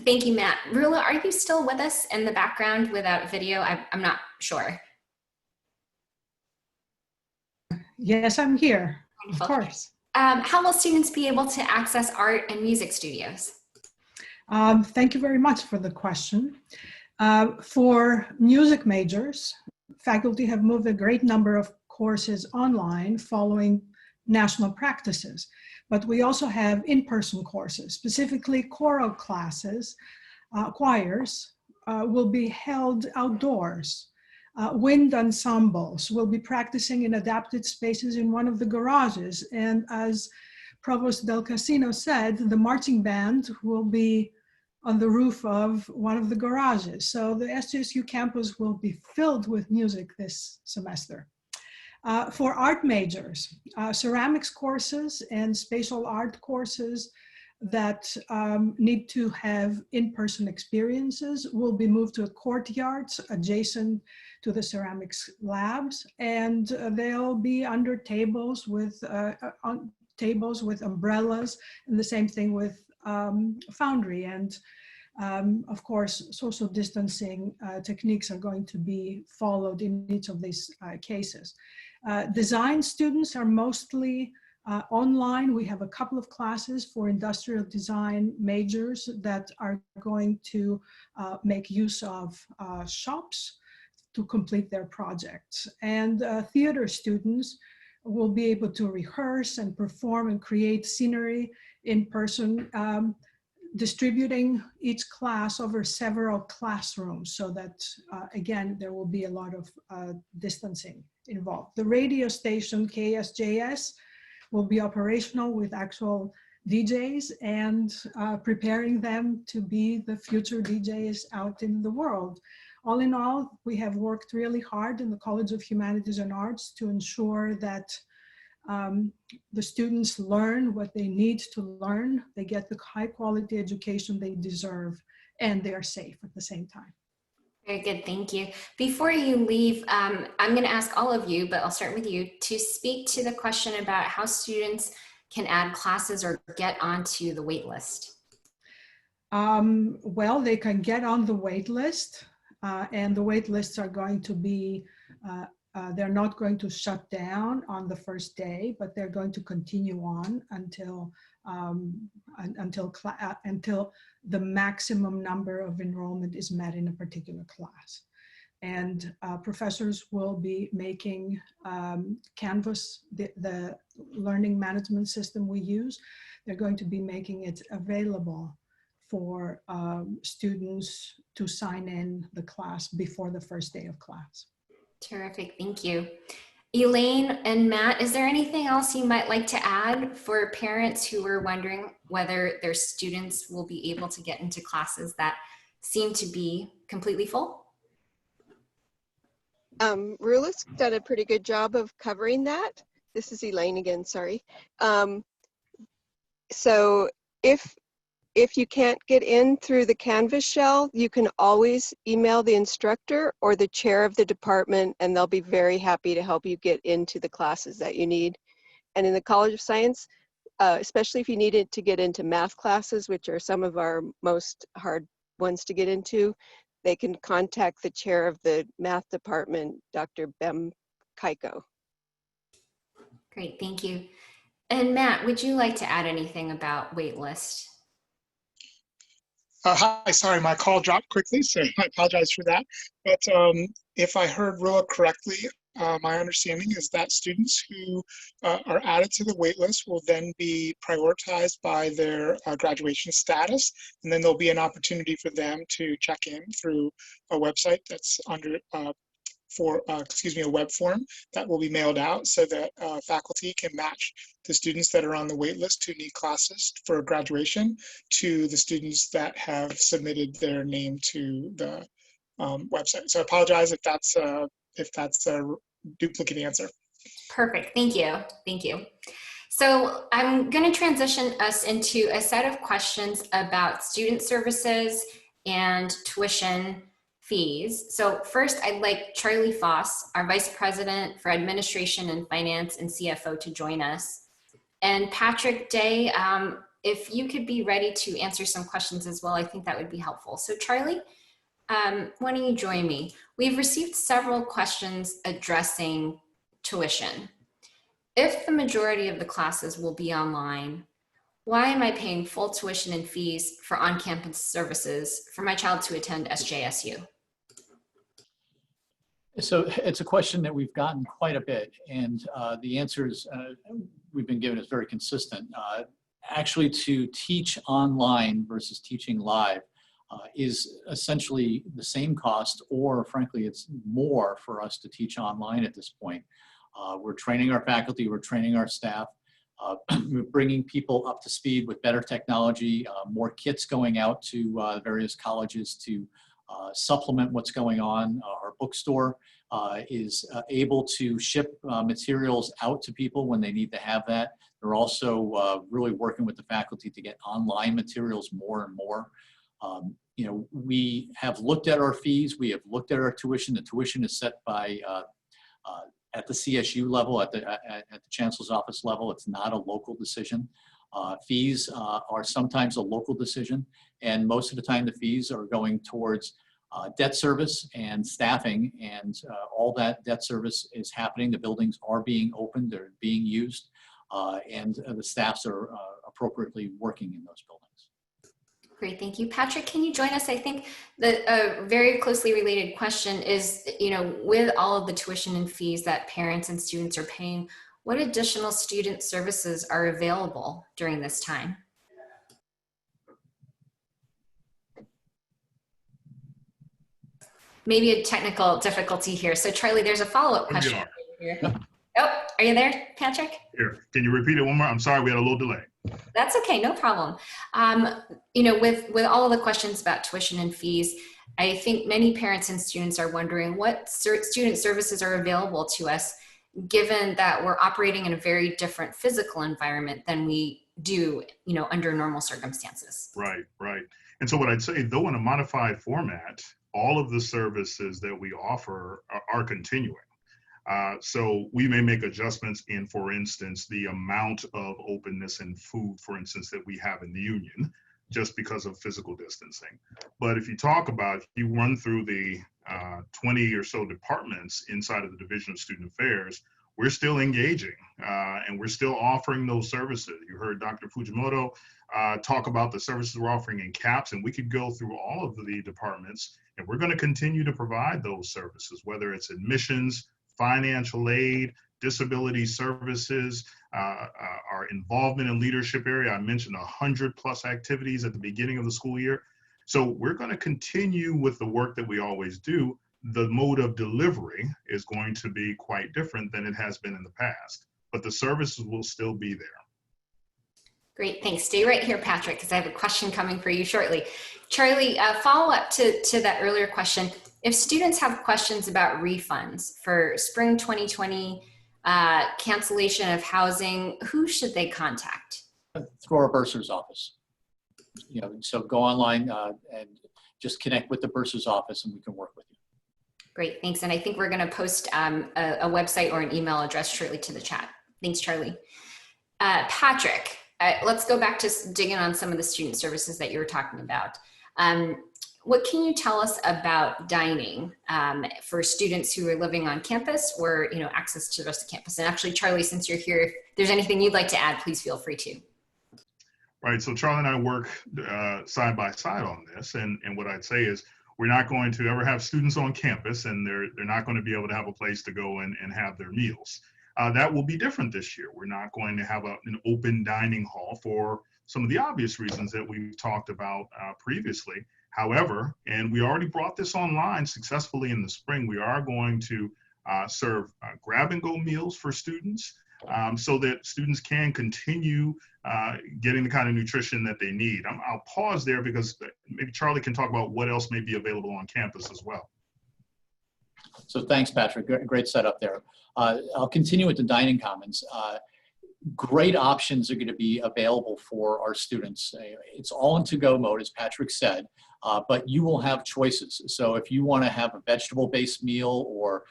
Thank you, Matt. Rula, are you still with us in the background without video? I'm not sure. Yes, I'm here, Wonderful. of course. How will students be able to access art and music studios? Thank you very much for the question. For music majors, faculty have moved a great number of courses online following national practices, but we also have in-person courses, specifically choral classes, choirs will be held outdoors. Wind ensembles will be practicing in adapted spaces in one of the garages. And as Provost Del Casino said, the marching band will be on the roof of one of the garages. So the SJSU campus will be filled with music this semester. For art majors, ceramics courses and spatial art courses that need to have in-person experiences will be moved to courtyards adjacent to the ceramics labs, and they'll be under tables with umbrellas, and the same thing with foundry. And of course, social distancing techniques are going to be followed in each of these cases. Design students are mostly online. We have a couple of classes for industrial design majors that are going to make use of shops to complete their projects. And theater students will be able to rehearse and perform and create scenery in person, distributing each class over several classrooms so that, again, there will be a lot of distancing involved. The radio station KSJS will be operational with actual DJs and preparing them to be the future DJs out in the world. All in all, we have worked really hard in the College of Humanities and Arts to ensure that the students learn what they need to learn, they get the high quality education they deserve, and they are safe at the same time. Very good, thank you. Before you leave, I'm going to ask all of you, but I'll start with you, to speak to the question about how students can add classes or get onto the wait list. Well, they can get on the wait list, and the wait lists are going to be, they're not going to shut down on the first day, but they're going to continue on until the maximum number of enrollment is met in a particular class. And professors will be making Canvas, the learning management system we use, they're going to be making it available for students to sign in the class before the first day of class. Terrific, thank you. Elaine and Matt, is there anything else you might like to add for parents who are wondering whether their students will be able to get into classes that seem to be completely full? Rula's done a pretty good job of covering that. This is Elaine again, sorry. So if you can't get in through the Canvas shell, you can always email the instructor or the chair of the department, and they'll be very happy to help you get into the classes that you need. And in the College of Science, especially if you needed to get into math classes, which are some of our most hard ones to get into, they can contact the chair of the math department, Dr. Bem KICO. Great, thank you. And Matt, would you like to add anything about waitlist? Hi, sorry, my call dropped quickly, so I apologize for that. But if I heard Rilla correctly, my understanding is that students who are added to the waitlist will then be prioritized by their graduation status, and then there'll be an opportunity for them to check in through a website that's under a web form that will be mailed out so that faculty can match the students that are on the wait list who need classes for graduation to the students that have submitted their name to the website. So I apologize if that's a duplicate answer. Perfect, thank you, thank you. So I'm going to transition us into a set of questions about student services and tuition fees. So first, I'd like Charlie Foss, our Vice President for Administration and Finance and CFO, to join us. And Patrick Day, if you could be ready to answer some questions as well, I think that would be helpful. So Charlie, why don't you join me? We've received several questions addressing tuition. If the majority of the classes will be online, why am I paying full tuition and fees for on-campus services for my child to attend SJSU? So it's a question that we've gotten quite a bit, and the answers we've been given is very consistent. Actually, to teach online versus teaching live is essentially the same cost, or frankly, it's more for us to teach online at this point. We're training our faculty, we're training our staff, we're bringing people up to speed with better technology, more kits going out to various colleges to supplement what's going on. Our bookstore is able to ship materials out to people when they need to have that. They're also really working with the faculty to get online materials more and more. You know, we have looked at our fees, we have looked at our tuition. The tuition is set by at the CSU level, at the Chancellor's office level. It's not a local decision. Fees are sometimes a local decision, and most of the time the fees are going towards debt service and staffing, and all that debt service is happening. The buildings are being opened, they're being used, and the staffs are appropriately working in those buildings. Great, thank you. Patrick, can you join us? I think that a very closely related question is, you know, with all of the tuition and fees that parents and students are paying, what additional student services are available during this time? Maybe a technical difficulty here. So Charlie, there's a follow-up question. Oh, are you there, Patrick? Here, can you repeat it one more? I'm sorry, we had a little delay. That's okay, no problem. You know, with all of the questions about tuition and fees, I think many parents and students are wondering what student services are available to us, given that we're operating in a very different physical environment than we do, you know, under normal circumstances. Right, right. And so what I'd say, though in a modified format, all of the services that we offer are continuing. So we may make adjustments in, for instance, the amount of openness and food, for instance, that we have in the union, just because of physical distancing. But if you talk about, you run through the 20 or so departments inside of the Division of Student Affairs, we're still engaging and we're still offering those services. You heard Dr. Fujimoto talk about the services we're offering in CAPS, and we could go through all of the departments, and we're going to continue to provide those services, whether it's admissions, financial aid, disability services, our involvement in leadership area. I mentioned 100+ activities at the beginning of the school year. So we're going to continue with the work that we always do. The mode of delivery is going to be quite different than it has been in the past, but the services will still be there. Great, thanks. Stay right here, Patrick, because I have a question coming for you shortly. Charlie, follow up to that earlier question. If students have questions about refunds for spring 2020 cancellation of housing, who should they contact? Through our bursar's office. You know, so go online and just connect with the bursar's office, and we can work with you. Great, thanks. And I think we're going to post a website or an email address shortly to the chat. Thanks, Charlie. Patrick, let's go back to digging on some of the student services that you were talking about. what can you tell us about dining for students who are living on campus or, access to the rest of campus? And actually, Charlie, since you're here, if there's anything you'd like to add, please feel free to. Right, so Charlie and I work side by side on this, and what I'd say is we're not going to ever have students on campus, and they're not going to be able to have a place to go and have their meals. That will be different this year. We're not going to have an open dining hall for some of the obvious reasons that we've talked about previously. However, and we already brought this online successfully in the spring, we are going to serve grab-and-go meals for students so that students can continue getting the kind of nutrition that they need. I'll pause there because maybe Charlie can talk about what else may be available on campus as well. So thanks, Patrick. Great setup there. I'll continue with the dining commons. Great options are going to be available for our students. It's all in to-go mode, as Patrick said, but you will have choices. So if you want to have a vegetable-based meal, or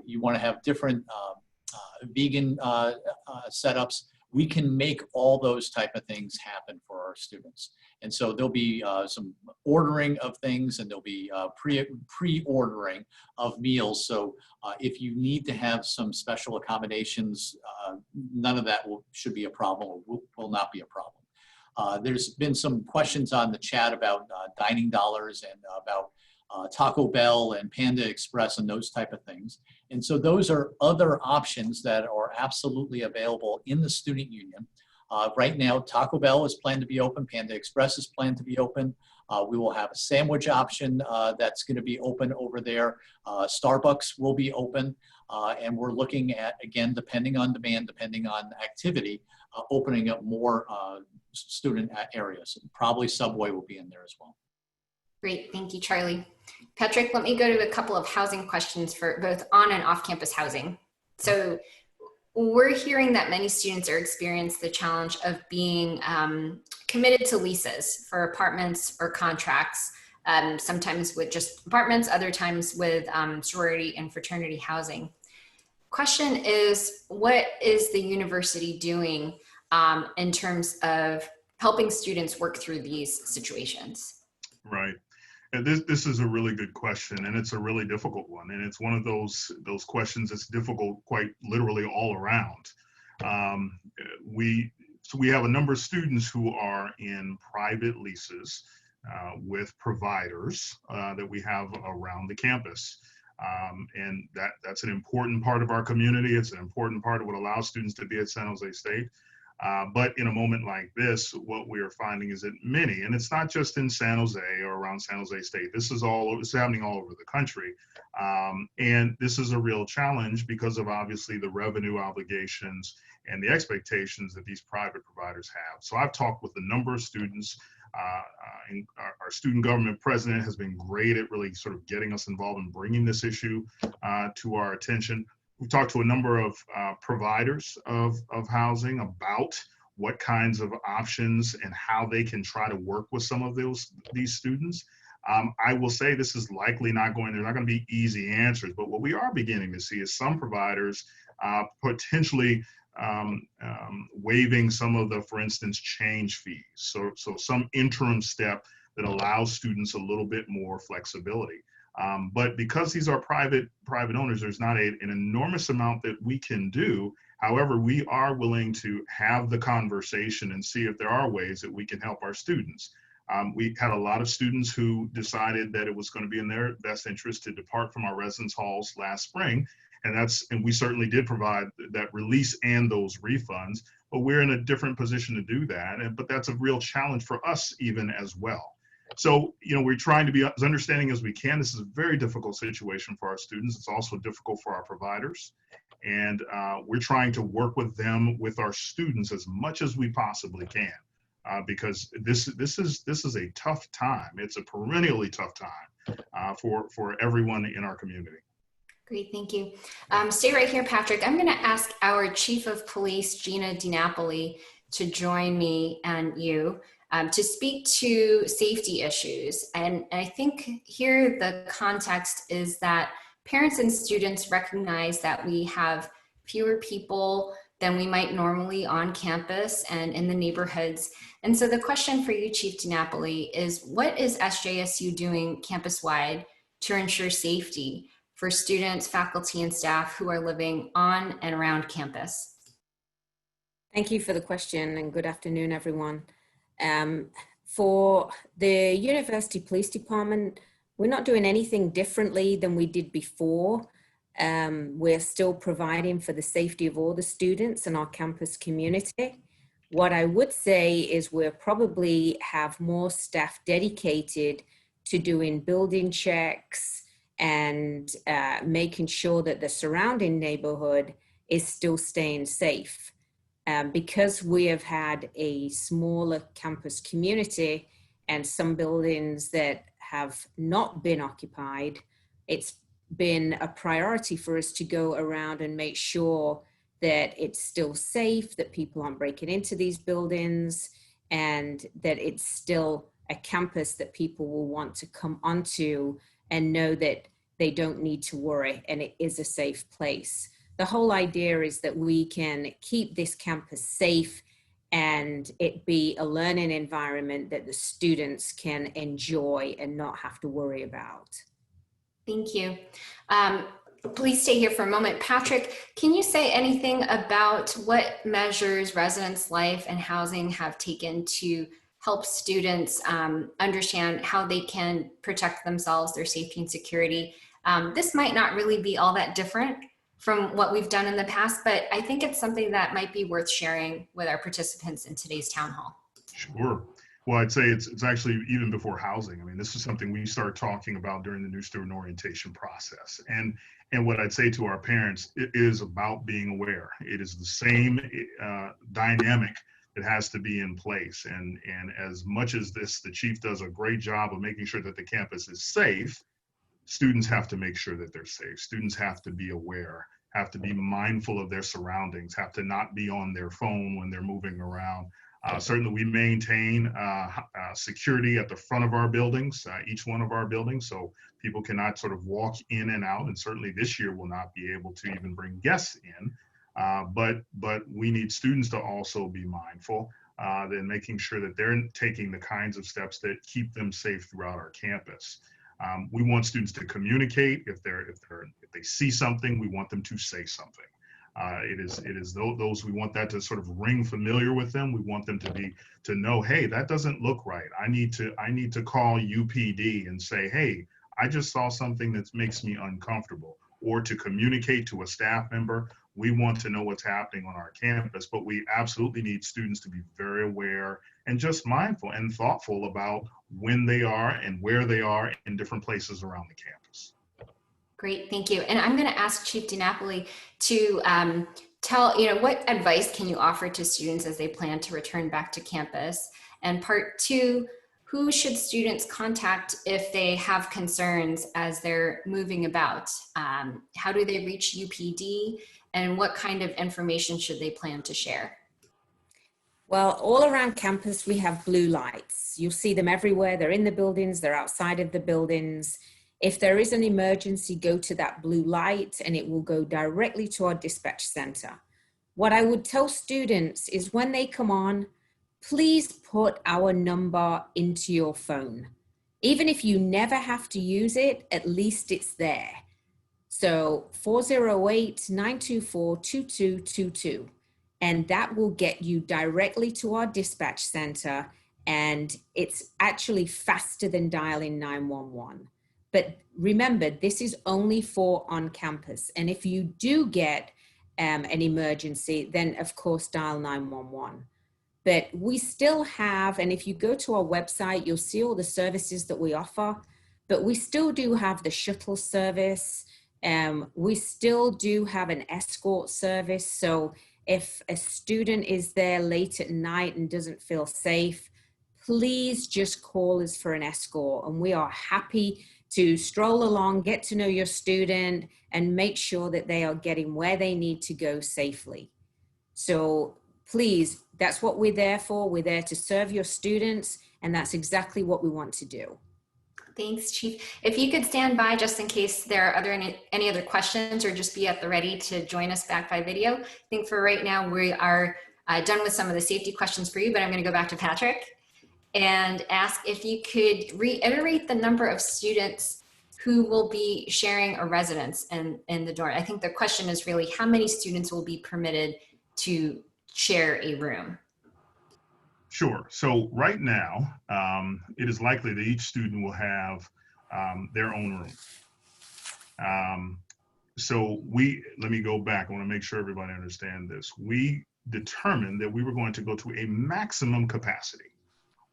you want to have different vegan setups, we can make all those type of things happen for our students. And so there'll be some ordering of things, and there'll be pre-ordering of meals. So if you need to have some special accommodations, none of that should be a problem, or will not be a problem. There's been some questions on the chat about dining dollars and about Taco Bell and Panda Express and those type of things. And so those are other options that are absolutely available in the student union. Right now, Taco Bell is planned to be open. Panda Express is planned to be open. We will have a sandwich option that's going to be open over there. Starbucks will be open. And we're looking at, again, depending on demand, depending on activity, opening up more student areas. Probably Subway will be in there as well. Great, thank you, Charlie. Patrick, let me go to a couple of housing questions for both on and off-campus housing. So we're hearing that many students are experiencing the challenge of being committed to leases for apartments or contracts, sometimes with just apartments, other times with sorority and fraternity housing. Question is, what is the university doing in terms of helping students work through these situations? Right. And this is a really good question, and it's a really difficult one. And it's one of those questions that's difficult quite literally all around. We have a number of students who are in private leases with providers that we have around the campus. And that's an important part of our community. It's an important part of what allows students to be at San Jose State. But in a moment like this, what we are finding is that many, and it's not just in San Jose or around San Jose State, it's happening all over the country. And this is a real challenge because of obviously the revenue obligations and the expectations that these private providers have. So I've talked with a number of students. And our student government president has been great at really sort of getting us involved in bringing this issue to our attention. We've talked to a number of providers of housing about what kinds of options and how they can try to work with some of these students. I will say this is likely there's not going to be easy answers, but what we are beginning to see is some providers potentially waiving some of the, for instance, change fees. So some interim step that allows students a little bit more flexibility. But because these are private owners, there's not an enormous amount that we can do. However, we are willing to have the conversation and see if there are ways that we can help our students. We had a lot of students who decided that it was going to be in their best interest to depart from our residence halls last spring. And we certainly did provide that release and those refunds, but we're in a different position to do that. But that's a real challenge for us even as well. So, we're trying to be as understanding as we can. This is a very difficult situation for our students. It's also difficult for our providers. And we're trying to work with them, with our students as much as we possibly can, because this is a tough time. It's a perennially tough time for everyone in our community. Great, thank you. Stay right here, Patrick. I'm going to ask our Chief of Police, Gina DiNapoli, to join me and you to speak to safety issues. And I think here the context is that parents and students recognize that we have fewer people than we might normally on campus and in the neighborhoods. And so the question for you, Chief DiNapoli, is what is SJSU doing campus-wide to ensure safety for students, faculty, and staff who are living on and around campus? Thank you for the question, and good afternoon, everyone. For the University Police Department, we're not doing anything differently than we did before. We're still providing for the safety of all the students in our campus community. What I would say is we'll probably have more staff dedicated to doing building checks and making sure that the surrounding neighborhood is still staying safe. Because we have had a smaller campus community and some buildings that have not been occupied, it's been a priority for us to go around and make sure that it's still safe, that people aren't breaking into these buildings, and that it's still a campus that people will want to come onto and know that they don't need to worry and it is a safe place. The whole idea is that we can keep this campus safe and it be a learning environment that the students can enjoy and not have to worry about. Thank you. Please stay here for a moment. Patrick, can you say anything about what measures Residence Life and Housing have taken to help students understand how they can protect themselves, their safety and security? This might not really be all that different from what we've done in the past, but I think it's something that might be worth sharing with our participants in today's town hall. Sure. Well, I'd say it's actually even before housing. I mean, this is something we start talking about during the new student orientation process. And what I'd say to our parents, it is about being aware. It is the same dynamic that has to be in place. And as much as the chief does a great job of making sure that the campus is safe, students have to make sure that they're safe. Students have to be aware, have to be mindful of their surroundings, have to not be on their phone when they're moving around. Certainly we maintain security at the front of our buildings, each one of our buildings, so people cannot sort of walk in and out, and certainly this year will not be able to even bring guests in. But we need students to also be mindful and making sure that they're taking the kinds of steps that keep them safe throughout our campus. We want students to communicate. If they see something, we want them to say something. It is those we want that to sort of ring familiar with them. We want them to know, hey, that doesn't look right. I need to call UPD and say, hey, I just saw something that makes me uncomfortable. Or to communicate to a staff member. We want to know what's happening on our campus, but we absolutely need students to be very aware and just mindful and thoughtful about when they are and where they are in different places around the campus. Great, thank you. And I'm going to ask Chief DiNapoli to tell, what advice can you offer to students as they plan to return back to campus? And part two, who should students contact if they have concerns as they're moving about? How do they reach UPD? And what kind of information should they plan to share? Well, all around campus, we have blue lights. You'll see them everywhere. They're in the buildings, they're outside of the buildings. If there is an emergency, go to that blue light and it will go directly to our dispatch center. What I would tell students is when they come on, please put our number into your phone. Even if you never have to use it, at least it's there. So 408-924-2222. And that will get you directly to our dispatch center. And it's actually faster than dialing 911. But remember, this is only for on campus. And if you do get an emergency, then of course dial 911. But we still have, and if you go to our website, you'll see all the services that we offer, but we still do have the shuttle service. We still do have an escort service. So if a student is there late at night and doesn't feel safe, please just call us for an escort. And we are happy to stroll along, get to know your student, and make sure that they are getting where they need to go safely. So please, that's what we're there for. We're there to serve your students, and that's exactly what we want to do. Thanks, Chief. If you could stand by just in case there are any other questions, or just be at the ready to join us back by video. I think for right now, we are done with some of the safety questions for you, but I'm going to go back to Patrick and ask if you could reiterate the number of students who will be sharing a residence in the dorm. I think the question is really how many students will be permitted to share a room? Sure. So right now, it is likely that each student will have their own room. Let me go back. I want to make sure everybody understands this. We determined that we were going to go to a maximum capacity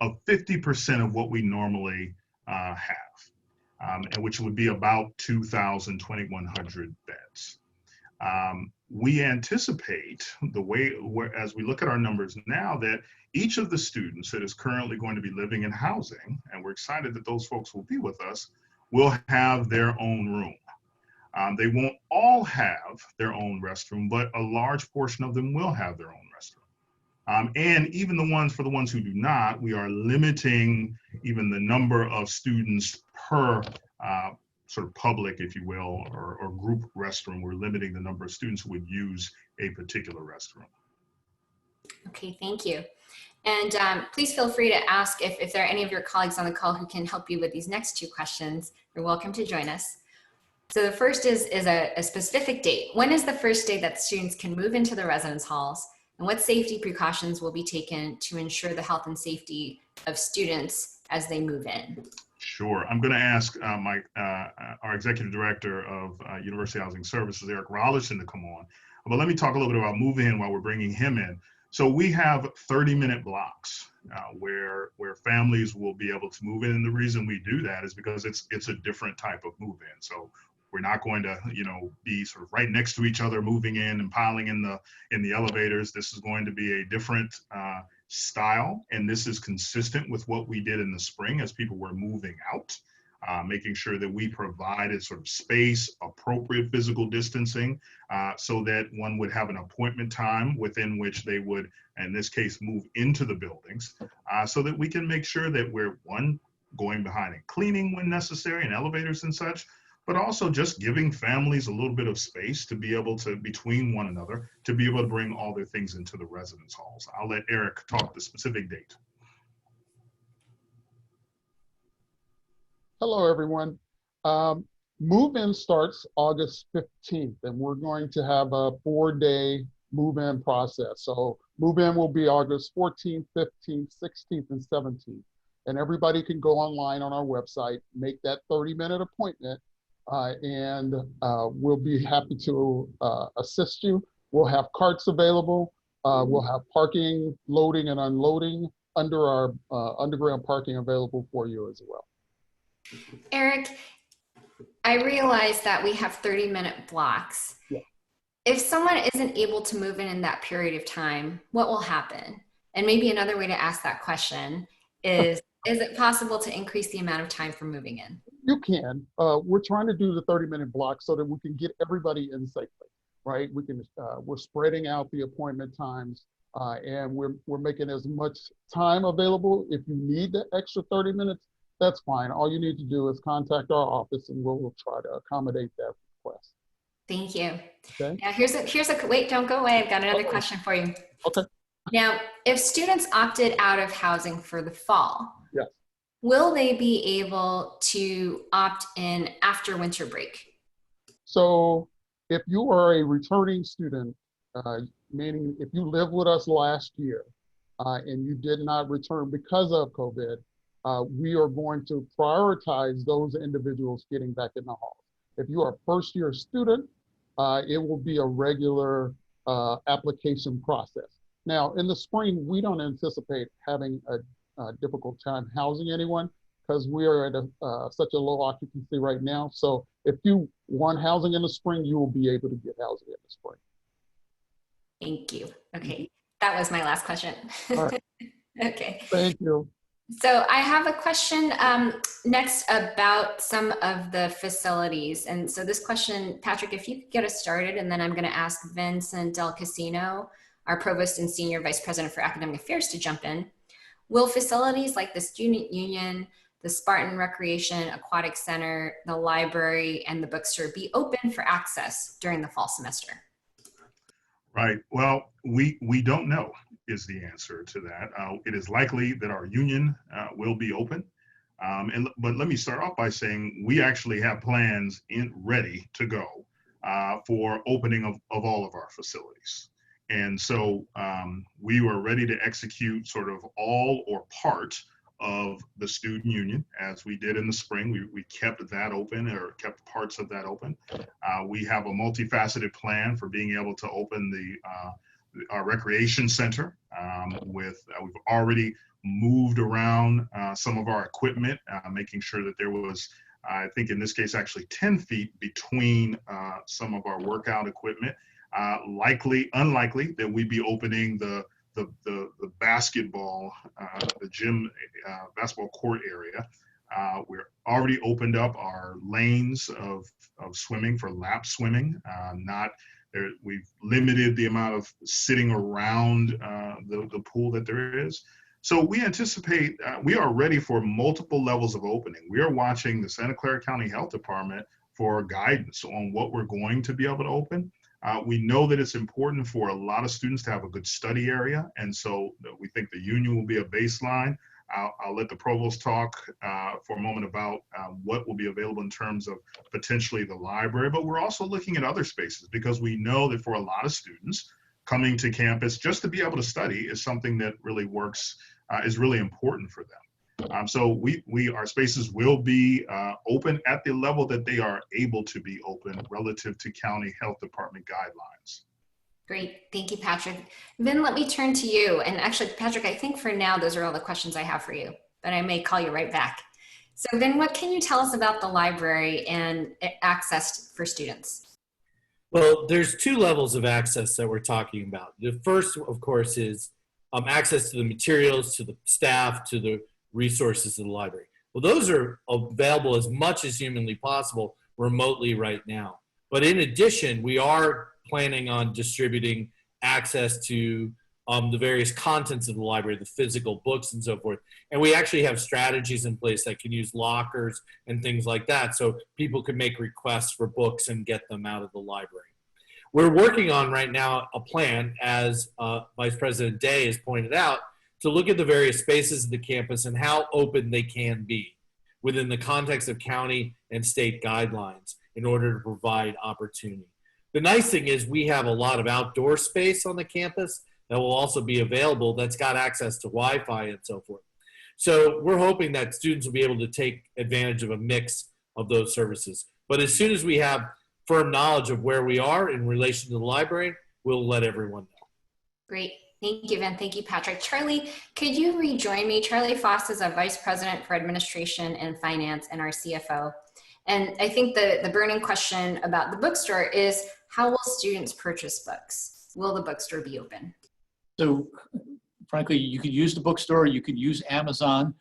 of 50% of what we normally have, and which would be about 2,100 beds. We anticipate as we look at our numbers now, that each of the students that is currently going to be living in housing, and we're excited that those folks will be with us, will have their own room. They won't all have their own restroom, but a large portion of them will have their own restroom. And even for the ones who do not, we are limiting even the number of students per sort of public, if you will, or group restroom. We're limiting the number of students who would use a particular restroom. Okay, thank you. And please feel free to ask if there are any of your colleagues on the call who can help you with these next two questions. You're welcome to join us. So the first is a specific date. When is the first day that students can move into the residence halls? And what safety precautions will be taken to ensure the health and safety of students as they move in? Sure. I'm going to ask our Executive Director of University Housing Services, Eric Rollerson, to come on. But let me talk a little bit about moving in while we're bringing him in. So we have 30-minute blocks where families will be able to move in. And the reason we do that is because it's a different type of move in. So we're not going to, be sort of right next to each other, moving in and piling in the elevators. This is going to be a different style, and this is consistent with what we did in the spring as people were moving out, making sure that we provided sort of space, appropriate physical distancing, so that one would have an appointment time within which they would, in this case, move into the buildings, so that we can make sure that we're, one, going behind and cleaning when necessary in elevators and such, but also just giving families a little bit of space to be able to, between one another, to be able to bring all their things into the residence halls. I'll let Eric talk the specific date. Hello, everyone. Move-in starts August 15th, and we're going to have a 4-day move-in process. So move-in will be August 14th, 15th, 16th, and 17th. And everybody can go online on our website, make that 30-minute appointment, and we'll be happy to assist you. We'll have carts available. We'll have parking, loading and unloading under our underground parking available for you as well. Eric, I realize that we have 30-minute blocks. Yeah. If someone isn't able to move in that period of time, what will happen? And maybe another way to ask that question is it possible to increase the amount of time for moving in? You can. We're trying to do the 30-minute block so that we can get everybody in safely, right? We're spreading out the appointment times, and we're making as much time available. If you need the extra 30 minutes, that's fine. All you need to do is contact our office, and we'll try to accommodate that request. Thank you. Okay. Now here's a wait, don't go away. I've got another question for you. Okay. Now, if students opted out of housing for the fall, yes, will they be able to opt in after winter break? So if you are a returning student, meaning if you lived with us last year and you did not return because of COVID, we are going to prioritize those individuals getting back in the hall. If you are a first-year student, it will be a regular application process. Now, in the spring, we don't anticipate having a difficult time housing anyone because we are at such a low occupancy right now. So if you want housing in the spring, you will be able to get housing in the spring. Thank you. Okay, that was my last question. All right. Okay. Thank you. So I have a question next about some of the facilities. And so this question, Patrick, if you could get us started, and then I'm going to ask Vincent Del Casino, our Provost and Senior Vice President for Academic Affairs, to jump in. Will facilities like the Student Union, the Spartan Recreation Aquatic Center, the library, and the bookstore be open for access during the fall semester? Right. Well, we don't know is the answer to that. It is likely that our union will be open. But let me start off by saying we actually have plans ready to go for opening of all of our facilities. And so we were ready to execute sort of all or part of the student union as we did in the spring. We kept that open, or kept parts of that open. We have a multifaceted plan for being able to open our recreation center. We've already moved around some of our equipment, making sure that there was, I think in this case, actually 10 feet between some of our workout equipment. Unlikely that we'd be opening the basketball, the gym, basketball court area. We're already opened up our lanes of swimming for lap swimming. We've limited the amount of sitting around the pool that there is. So we anticipate, we are ready for multiple levels of opening. We are watching the Santa Clara County Health Department for guidance on what we're going to be able to open. We know that it's important for a lot of students to have a good study area, and so we think the union will be a baseline. I'll let the provost talk for a moment about what will be available in terms of potentially the library, but we're also looking at other spaces because we know that for a lot of students, coming to campus just to be able to study is something that really works, is really important for them. So our spaces will be open at the level that they are able to be open relative to county health department guidelines. Great, thank you, Patrick. Vin, let me turn to you. And actually, Patrick, I think for now, those are all the questions I have for you, but I may call you right back. So Vin, what can you tell us about the library and access for students? Well, there's two levels of access that we're talking about. The first, of course, is access to the materials, to the staff, to the resources of the library. Well, those are available as much as humanly possible remotely right now. But in addition, we are planning on distributing access to the various contents of the library, the physical books and so forth. And we actually have strategies in place that can use lockers and things like that, so people can make requests for books and get them out of the library. We're working on right now a plan, as Vice President Day has pointed out, to look at the various spaces of the campus and how open they can be within the context of county and state guidelines in order to provide opportunity. The nice thing is we have a lot of outdoor space on the campus that will also be available that's got access to Wi-Fi and so forth. So we're hoping that students will be able to take advantage of a mix of those services. But as soon as we have firm knowledge of where we are in relation to the library, we'll let everyone know. Great. Thank you, Vin. Thank you, Patrick. Charlie, could you rejoin me? Charlie Foss is a Vice President for Administration and Finance and our CFO. And I think the burning question about the bookstore is, how will students purchase books? Will the bookstore be open? So frankly, you could use the bookstore, you could use Amazon,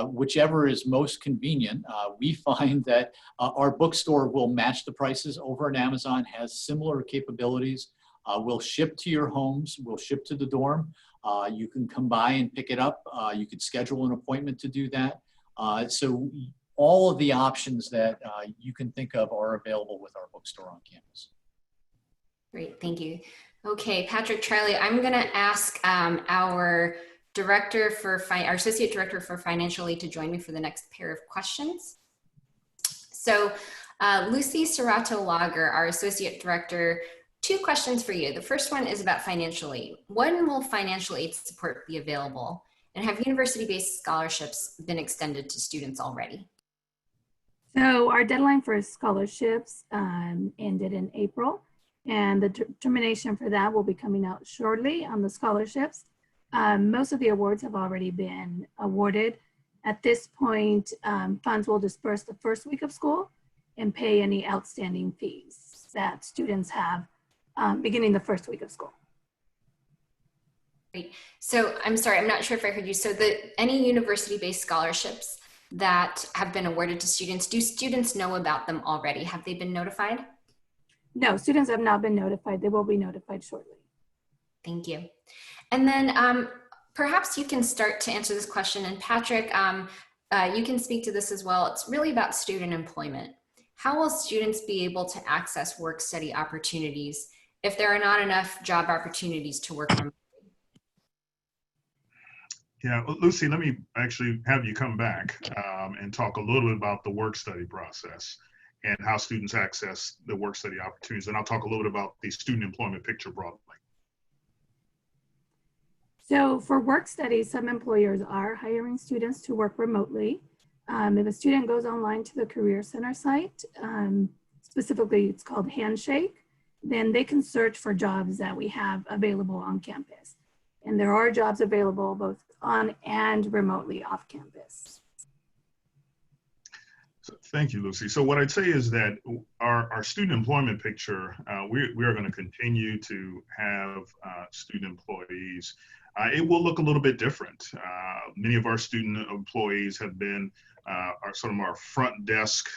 whichever is most convenient. We find that our bookstore will match the prices over at Amazon, has similar capabilities. We'll ship to your homes, we'll ship to the dorm. You can come by and pick it up. You could schedule an appointment to do that. So all of the options that you can think of are available with our bookstore on campus. Great, thank you. Okay, Patrick, Charlie, I'm gonna ask our our Associate Director for Financial Aid to join me for the next pair of questions. So Lucy Serrato-Lager, our Associate Director, two questions for you. The first one is about financial aid. When will financial aid support be available? And have university-based scholarships been extended to students already? So our deadline for scholarships ended in April, and the determination for that will be coming out shortly on the scholarships. Most of the awards have already been awarded. At this point, funds will disperse the first week of school and pay any outstanding fees that students have beginning the first week of school. Great. So I'm sorry, I'm not sure if I heard you. So any university-based scholarships that have been awarded to students, do students know about them already? Have they been notified? No, students have not been notified. They will be notified shortly. Thank you. And then perhaps you can start to answer this question. And Patrick, you can speak to this as well. It's really about student employment. How will students be able to access work-study opportunities if there are not enough job opportunities to work remotely? Yeah, well, Lucy, let me actually have you come back and talk a little bit about the work-study process and how students access the work-study opportunities. And I'll talk a little bit about the student employment picture broadly. So for work studies, some employers are hiring students to work remotely. If a student goes online to the Career Center site, specifically it's called Handshake, then they can search for jobs that we have available on campus. And there are jobs available both on and remotely off campus. So, thank you, Lucy. So what I'd say is that our student employment picture, we are going to continue to have student employees. It will look a little bit different. Many of our student employees have been our front desk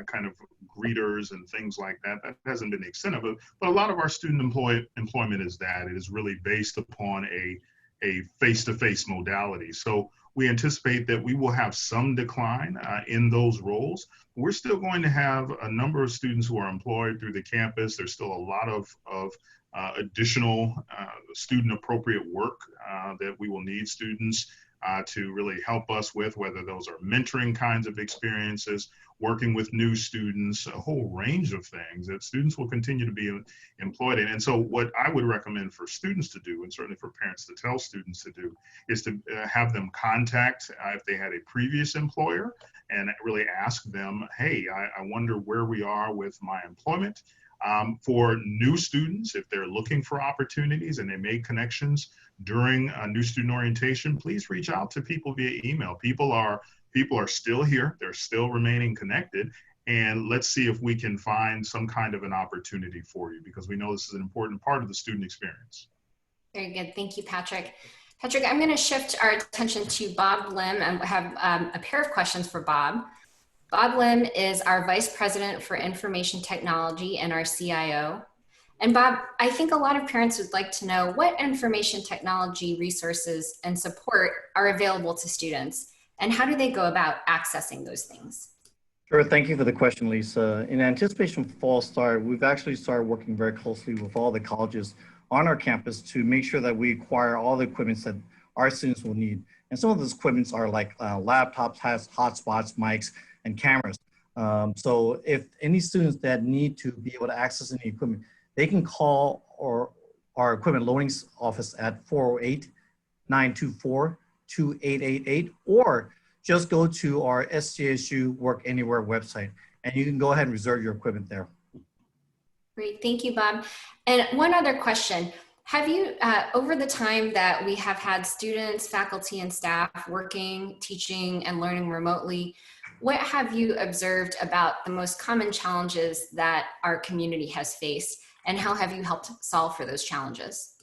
kind of greeters and things like that. That hasn't been the extent of it, but a lot of our student employment is that. It is really based upon a face-to-face modality. So we anticipate that we will have some decline in those roles. We're still going to have a number of students who are employed through the campus. There's still a lot of additional student appropriate work that we will need students to really help us with, whether those are mentoring kinds of experiences, working with new students, a whole range of things that students will continue to be employed in. And so what I would recommend for students to do, and certainly for parents to tell students to do, is to have them contact if they had a previous employer and really ask them, hey, I wonder where we are with my employment. For new students, if they're looking for opportunities and they made connections during new student orientation, please reach out to people via email. People are still here, they're still remaining connected, and let's see if we can find some kind of an opportunity for you, because we know this is an important part of the student experience. Very good, thank you, Patrick. Patrick, I'm going to shift our attention to Bob Lim and have a pair of questions for Bob. Bob Lim is our Vice President for Information Technology and our CIO. And Bob, I think a lot of parents would like to know what information technology resources and support are available to students, and how do they go about accessing those things? Sure, thank you for the question, Lisa. In anticipation of fall start, we've actually started working very closely with all the colleges on our campus to make sure that we acquire all the equipment that our students will need. And some of those equipments are like laptops, hotspots, mics, and cameras. So if any students that need to be able to access any equipment, they can call our equipment loaning office at 408-924-2888, or just go to our SJSU Work Anywhere website, and you can go ahead and reserve your equipment there. Great, thank you, Bob. And one other question. Have you, over the time that we have had students, faculty, and staff working, teaching, and learning remotely, what have you observed about the most common challenges that our community has faced, and how have you helped solve for those challenges?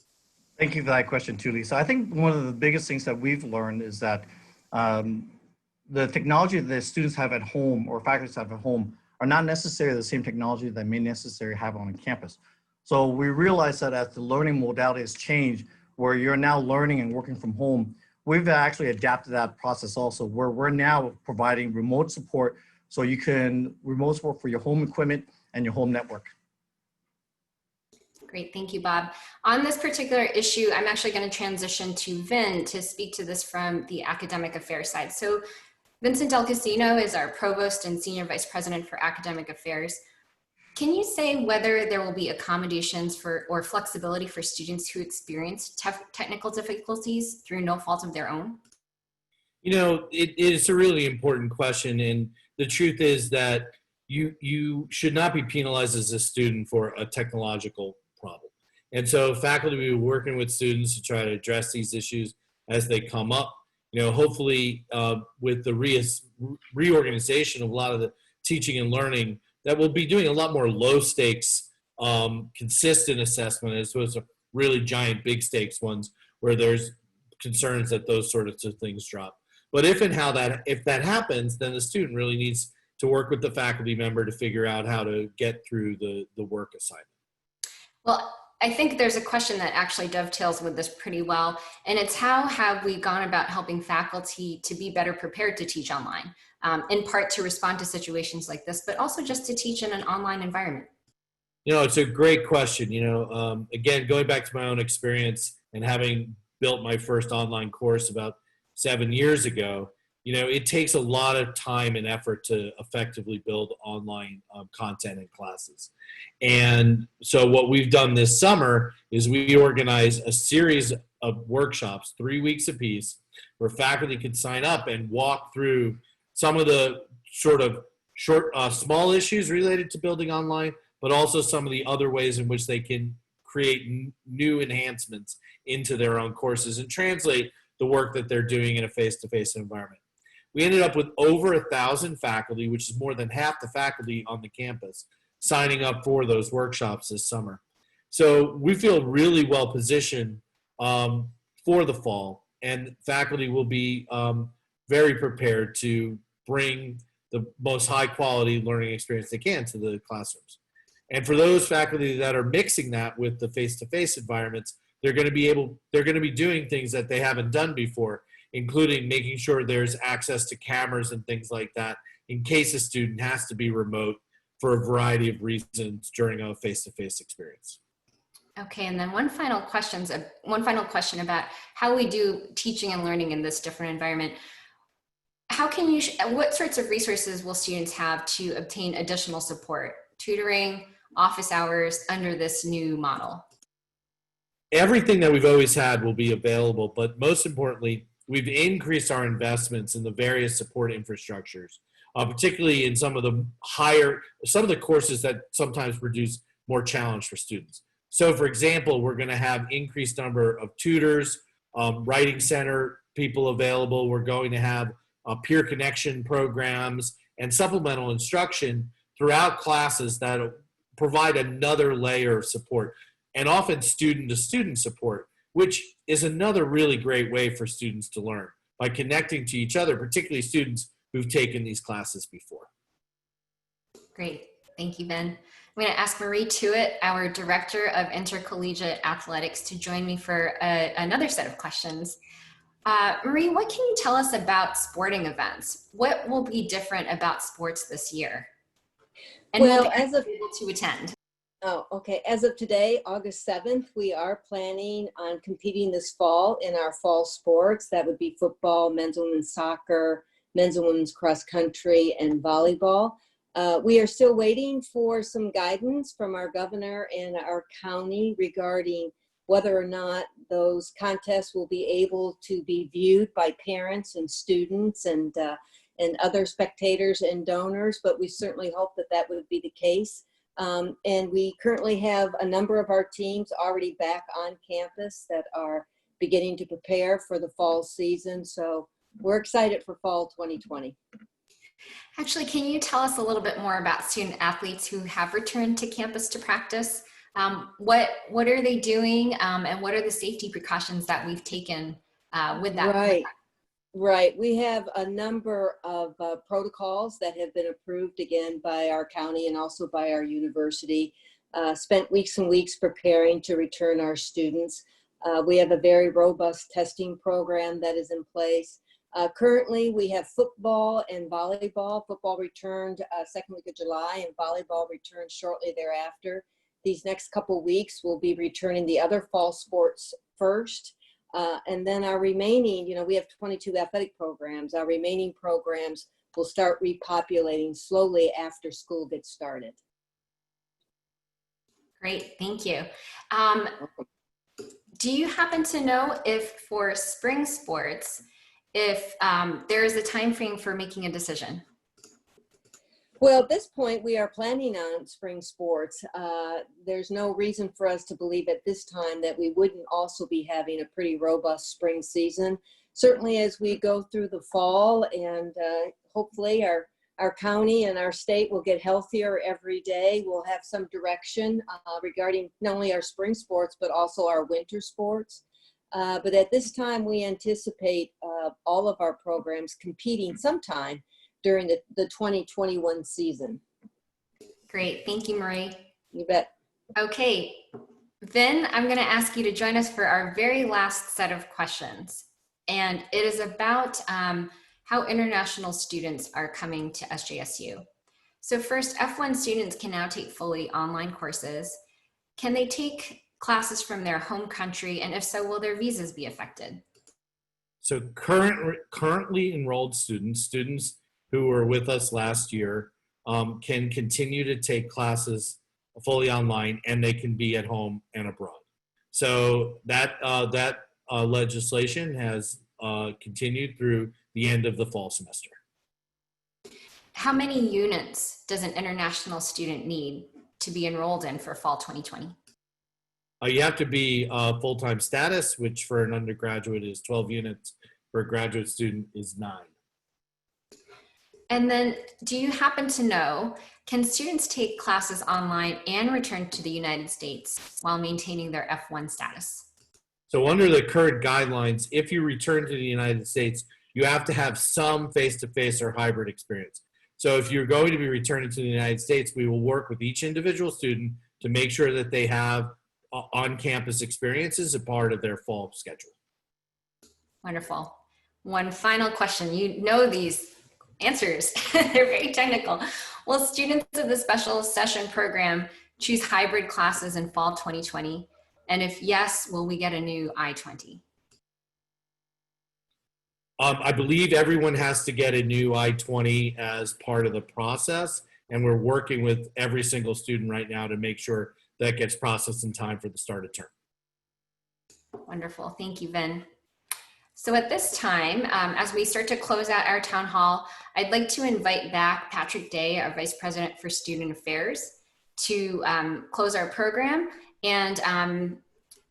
Thank you for that question too, Lisa. I think one of the biggest things that we've learned is that the technology that students have at home or faculty have at home are not necessarily the same technology that may necessarily have on campus. So we realize that as the learning modality has changed, where you're now learning and working from home, we've actually adapted that process also, where we're now providing remote support, so you can remote support for your home equipment and your home network. Great, thank you, Bob. On this particular issue, I'm actually going to transition to Vin to speak to this from the academic affairs side. So Vincent Del Casino is our Provost and Senior Vice President for Academic Affairs. Can you say whether there will be accommodations for or flexibility for students who experience technical difficulties through no fault of their own? You know, it's a really important question, and the truth is that you should not be penalized as a student for a technological problem. And so faculty will be working with students to try to address these issues as they come up. You know, hopefully with the reorganization of a lot of the teaching and learning, that we'll be doing a lot more low stakes, consistent assessment as opposed to really giant, big stakes ones where there's concerns that those sorts of things drop. But if that happens, then the student really needs to work with the faculty member to figure out how to get through the work assignment. Well, I think there's a question that actually dovetails with this pretty well, and it's how have we gone about helping faculty to be better prepared to teach online, in part to respond to situations like this, but also just to teach in an online environment? It's a great question. Again, going back to my own experience and having built my first online course about 7 years ago, it takes a lot of time and effort to effectively build online content and classes. And so what we've done this summer is we organized a series of workshops, 3 weeks apiece, where faculty could sign up and walk through some of the sort of small issues related to building online, but also some of the other ways in which they can create new enhancements into their own courses and translate the work that they're doing in a face-to-face environment. We ended up with over 1,000 faculty, which is more than half the faculty on the campus, signing up for those workshops this summer. So we feel really well positioned for the fall, and faculty will be very prepared to bring the most high quality learning experience they can to the classrooms. And for those faculty that are mixing that with the face-to-face environments, they're going to be doing things that they haven't done before, including making sure there's access to cameras and things like that in case a student has to be remote for a variety of reasons during a face-to-face experience. Okay, and then one final question about how we do teaching and learning in this different environment. What sorts of resources will students have to obtain additional support, tutoring, office hours under this new model? Everything that we've always had will be available, but most importantly, we've increased our investments in the various support infrastructures, particularly in some of the courses that sometimes produce more challenge for students. So for example, we're going to have increased number of tutors, writing center people available. We're going to have peer connection programs and supplemental instruction throughout classes that provide another layer of support, and often student-to-student support, which is another really great way for students to learn, by connecting to each other, particularly students who've taken these classes before. Great, thank you, Ben. I'm going to ask Marie Tuitt, our Director of Intercollegiate Athletics, to join me for another set of questions. Marie, what can you tell us about sporting events? What will be different about sports this year? And will be able to attend? Oh, okay. As of today, August 7th, we are planning on competing this fall in our fall sports. That would be football, men's and women's soccer, men's and women's cross country, and volleyball. We are still waiting for some guidance from our governor and our county regarding whether or not those contests will be able to be viewed by parents and students and other spectators and donors, but we certainly hope that that would be the case. And we currently have a number of our teams already back on campus that are beginning to prepare for the fall season. So we're excited for fall 2020. Actually, can you tell us a little bit more about student athletes who have returned to campus to practice? What are they doing, and what are the safety precautions that we've taken with that? Right. We have a number of protocols that have been approved again by our county and also by our university. Spent weeks and weeks preparing to return our students. We have a very robust testing program that is in place. Currently, we have football and volleyball. Football returned second week of July, and volleyball returned shortly thereafter. These next couple weeks, we'll be returning the other fall sports first. And then our remaining, we have 22 athletic programs. Our remaining programs will start repopulating slowly after school gets started. Great, thank you. Do you happen to know if for spring sports, if there is a time frame for making a decision? Well, at this point, we are planning on spring sports. There's no reason for us to believe at this time that we wouldn't also be having a pretty robust spring season. Certainly as we go through the fall, and hopefully our county and our state will get healthier every day. We'll have some direction regarding not only our spring sports, but also our winter sports. But at this time, we anticipate all of our programs competing sometime during the 2021 season. Great, thank you, Marie. You bet. Okay, Then I'm going to ask you to join us for our very last set of questions. And it is about how international students are coming to SJSU. So first, F1 students can now take fully online courses. Can they take classes from their home country? And if so, will their visas be affected? So currently enrolled students who were with us last year can continue to take classes fully online, and they can be at home and abroad. So that legislation has continued through the end of the fall semester. How many units does an international student need to be enrolled in for fall 2020? You have to be full-time status, which for an undergraduate is 12 units. For a graduate student is 9. And then do you happen to know, can students take classes online and return to the United States while maintaining their F1 status? So under the current guidelines, if you return to the United States, you have to have some face-to-face or hybrid experience. So if you're going to be returning to the United States, we will work with each individual student to make sure that they have on-campus experiences as part of their fall schedule. Wonderful. One final question. You know these answers. They're very technical. Will students of the special session program choose hybrid classes in fall 2020? And if yes, will we get a new I-20? I believe everyone has to get a new I-20 as part of the process, and we're working with every single student right now to make sure that gets processed in time for the start of term. Wonderful. Thank you, Vin. So at this time, as we start to close out our town hall, I'd like to invite back Patrick Day, our Vice President for Student Affairs, to close our program. And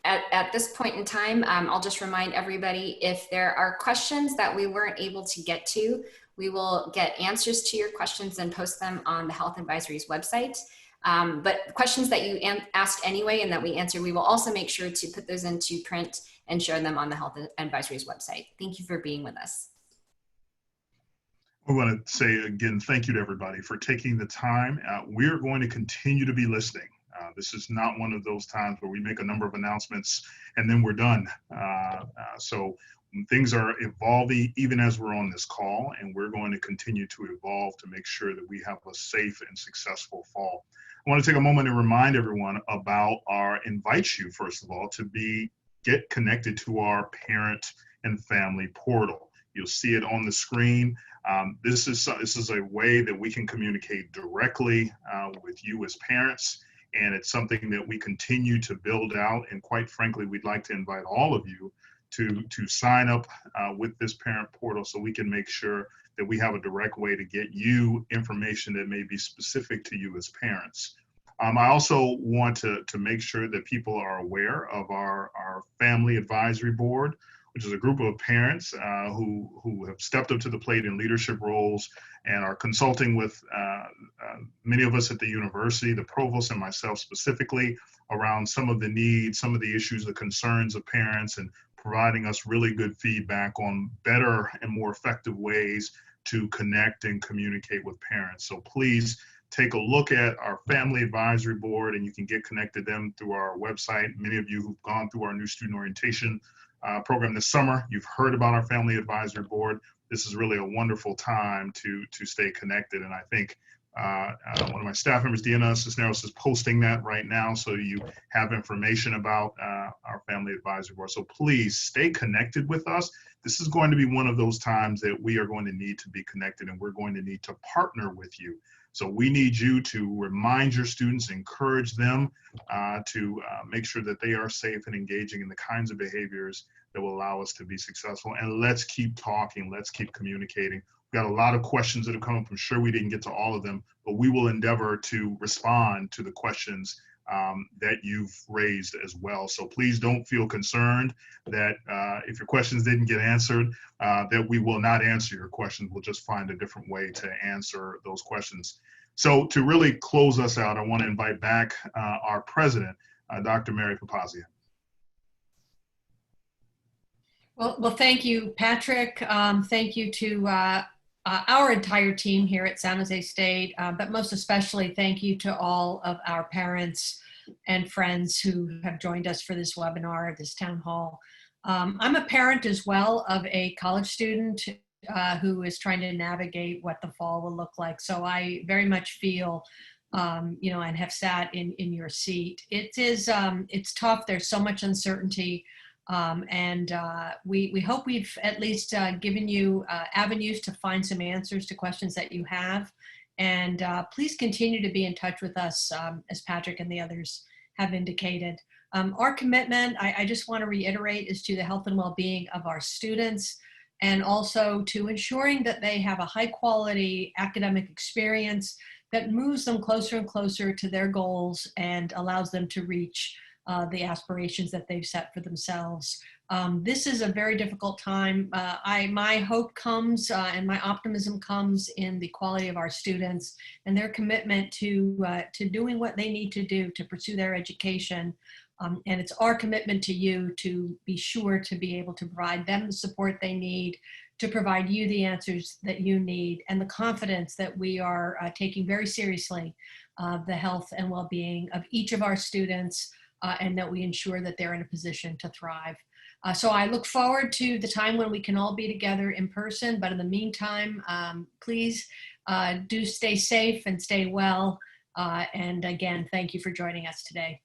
at this point in time, I'll just remind everybody, if there are questions that we weren't able to get to, we will get answers to your questions and post them on the Health Advisory's website. But questions that you asked anyway and that we answered, we will also make sure to put those into print and share them on the Health Advisory's website. Thank you for being with us. I want to say again, thank you to everybody for taking the time. We're going to continue to be listening. This is not one of those times where we make a number of announcements and then we're done. So things are evolving even as we're on this call, and we're going to continue to evolve to make sure that we have a safe and successful fall. I want to take a moment and remind everyone about invite you, first of all, to get connected to our parent and family portal. You'll see it on the screen. This is a way that we can communicate directly with you as parents, and it's something that we continue to build out. And quite frankly, we'd like to invite all of you to sign up with this parent portal so we can make sure that we have a direct way to get you information that may be specific to you as parents. I also want to make sure that people are aware of our Family Advisory Board, which is a group of parents who have stepped up to the plate in leadership roles and are consulting with many of us at the university, the provost and myself specifically, around some of the needs, some of the issues, the concerns of parents, and providing us really good feedback on better and more effective ways to connect and communicate with parents. So please take a look at our Family Advisory Board, and you can get connected to them through our website. Many of you who've gone through our new student orientation program this summer, you've heard about our Family Advisory Board. This is really a wonderful time to stay connected. And I think one of my staff members, Deanna Cisneros, is posting that right now, so you have information about our Family Advisory Board. So please stay connected with us. This is going to be one of those times that we are going to need to be connected, and we're going to need to partner with you. So we need you to remind your students, encourage them to make sure that they are safe and engaging in the kinds of behaviors that will allow us to be successful. And let's keep talking, let's keep communicating. We've got a lot of questions that have come up. I'm sure we didn't get to all of them, but we will endeavor to respond to the questions that you've raised as well. So please don't feel concerned that if your questions didn't get answered, that we will not answer your questions. We'll just find a different way to answer those questions. So to really close us out, I want to invite back our president, Dr. Mary Papazian. Well, thank you, Patrick. Thank you to our entire team here at San Jose State, but most especially thank you to all of our parents and friends who have joined us for this webinar, this town hall. I'm a parent as well of a college student who is trying to navigate what the fall will look like. So I very much feel, you know, and have sat in your seat. It's tough. There's so much uncertainty. We hope we've at least given you avenues to find some answers to questions that you have. And please continue to be in touch with us, as Patrick and the others have indicated. Our commitment, I just want to reiterate, is to the health and well-being of our students, and also to ensuring that they have a high quality academic experience that moves them closer and closer to their goals and allows them to reach the aspirations that they've set for themselves. This is a very difficult time. My hope comes and my optimism comes in the quality of our students and their commitment to doing what they need to do to pursue their education. And it's our commitment to you to be sure to be able to provide them the support they need, to provide you the answers that you need, and the confidence that we are taking very seriously the health and well-being of each of our students, and that we ensure that they're in a position to thrive. So I look forward to the time when we can all be together in person, but in the meantime, please do stay safe and stay well. And again, thank you for joining us today.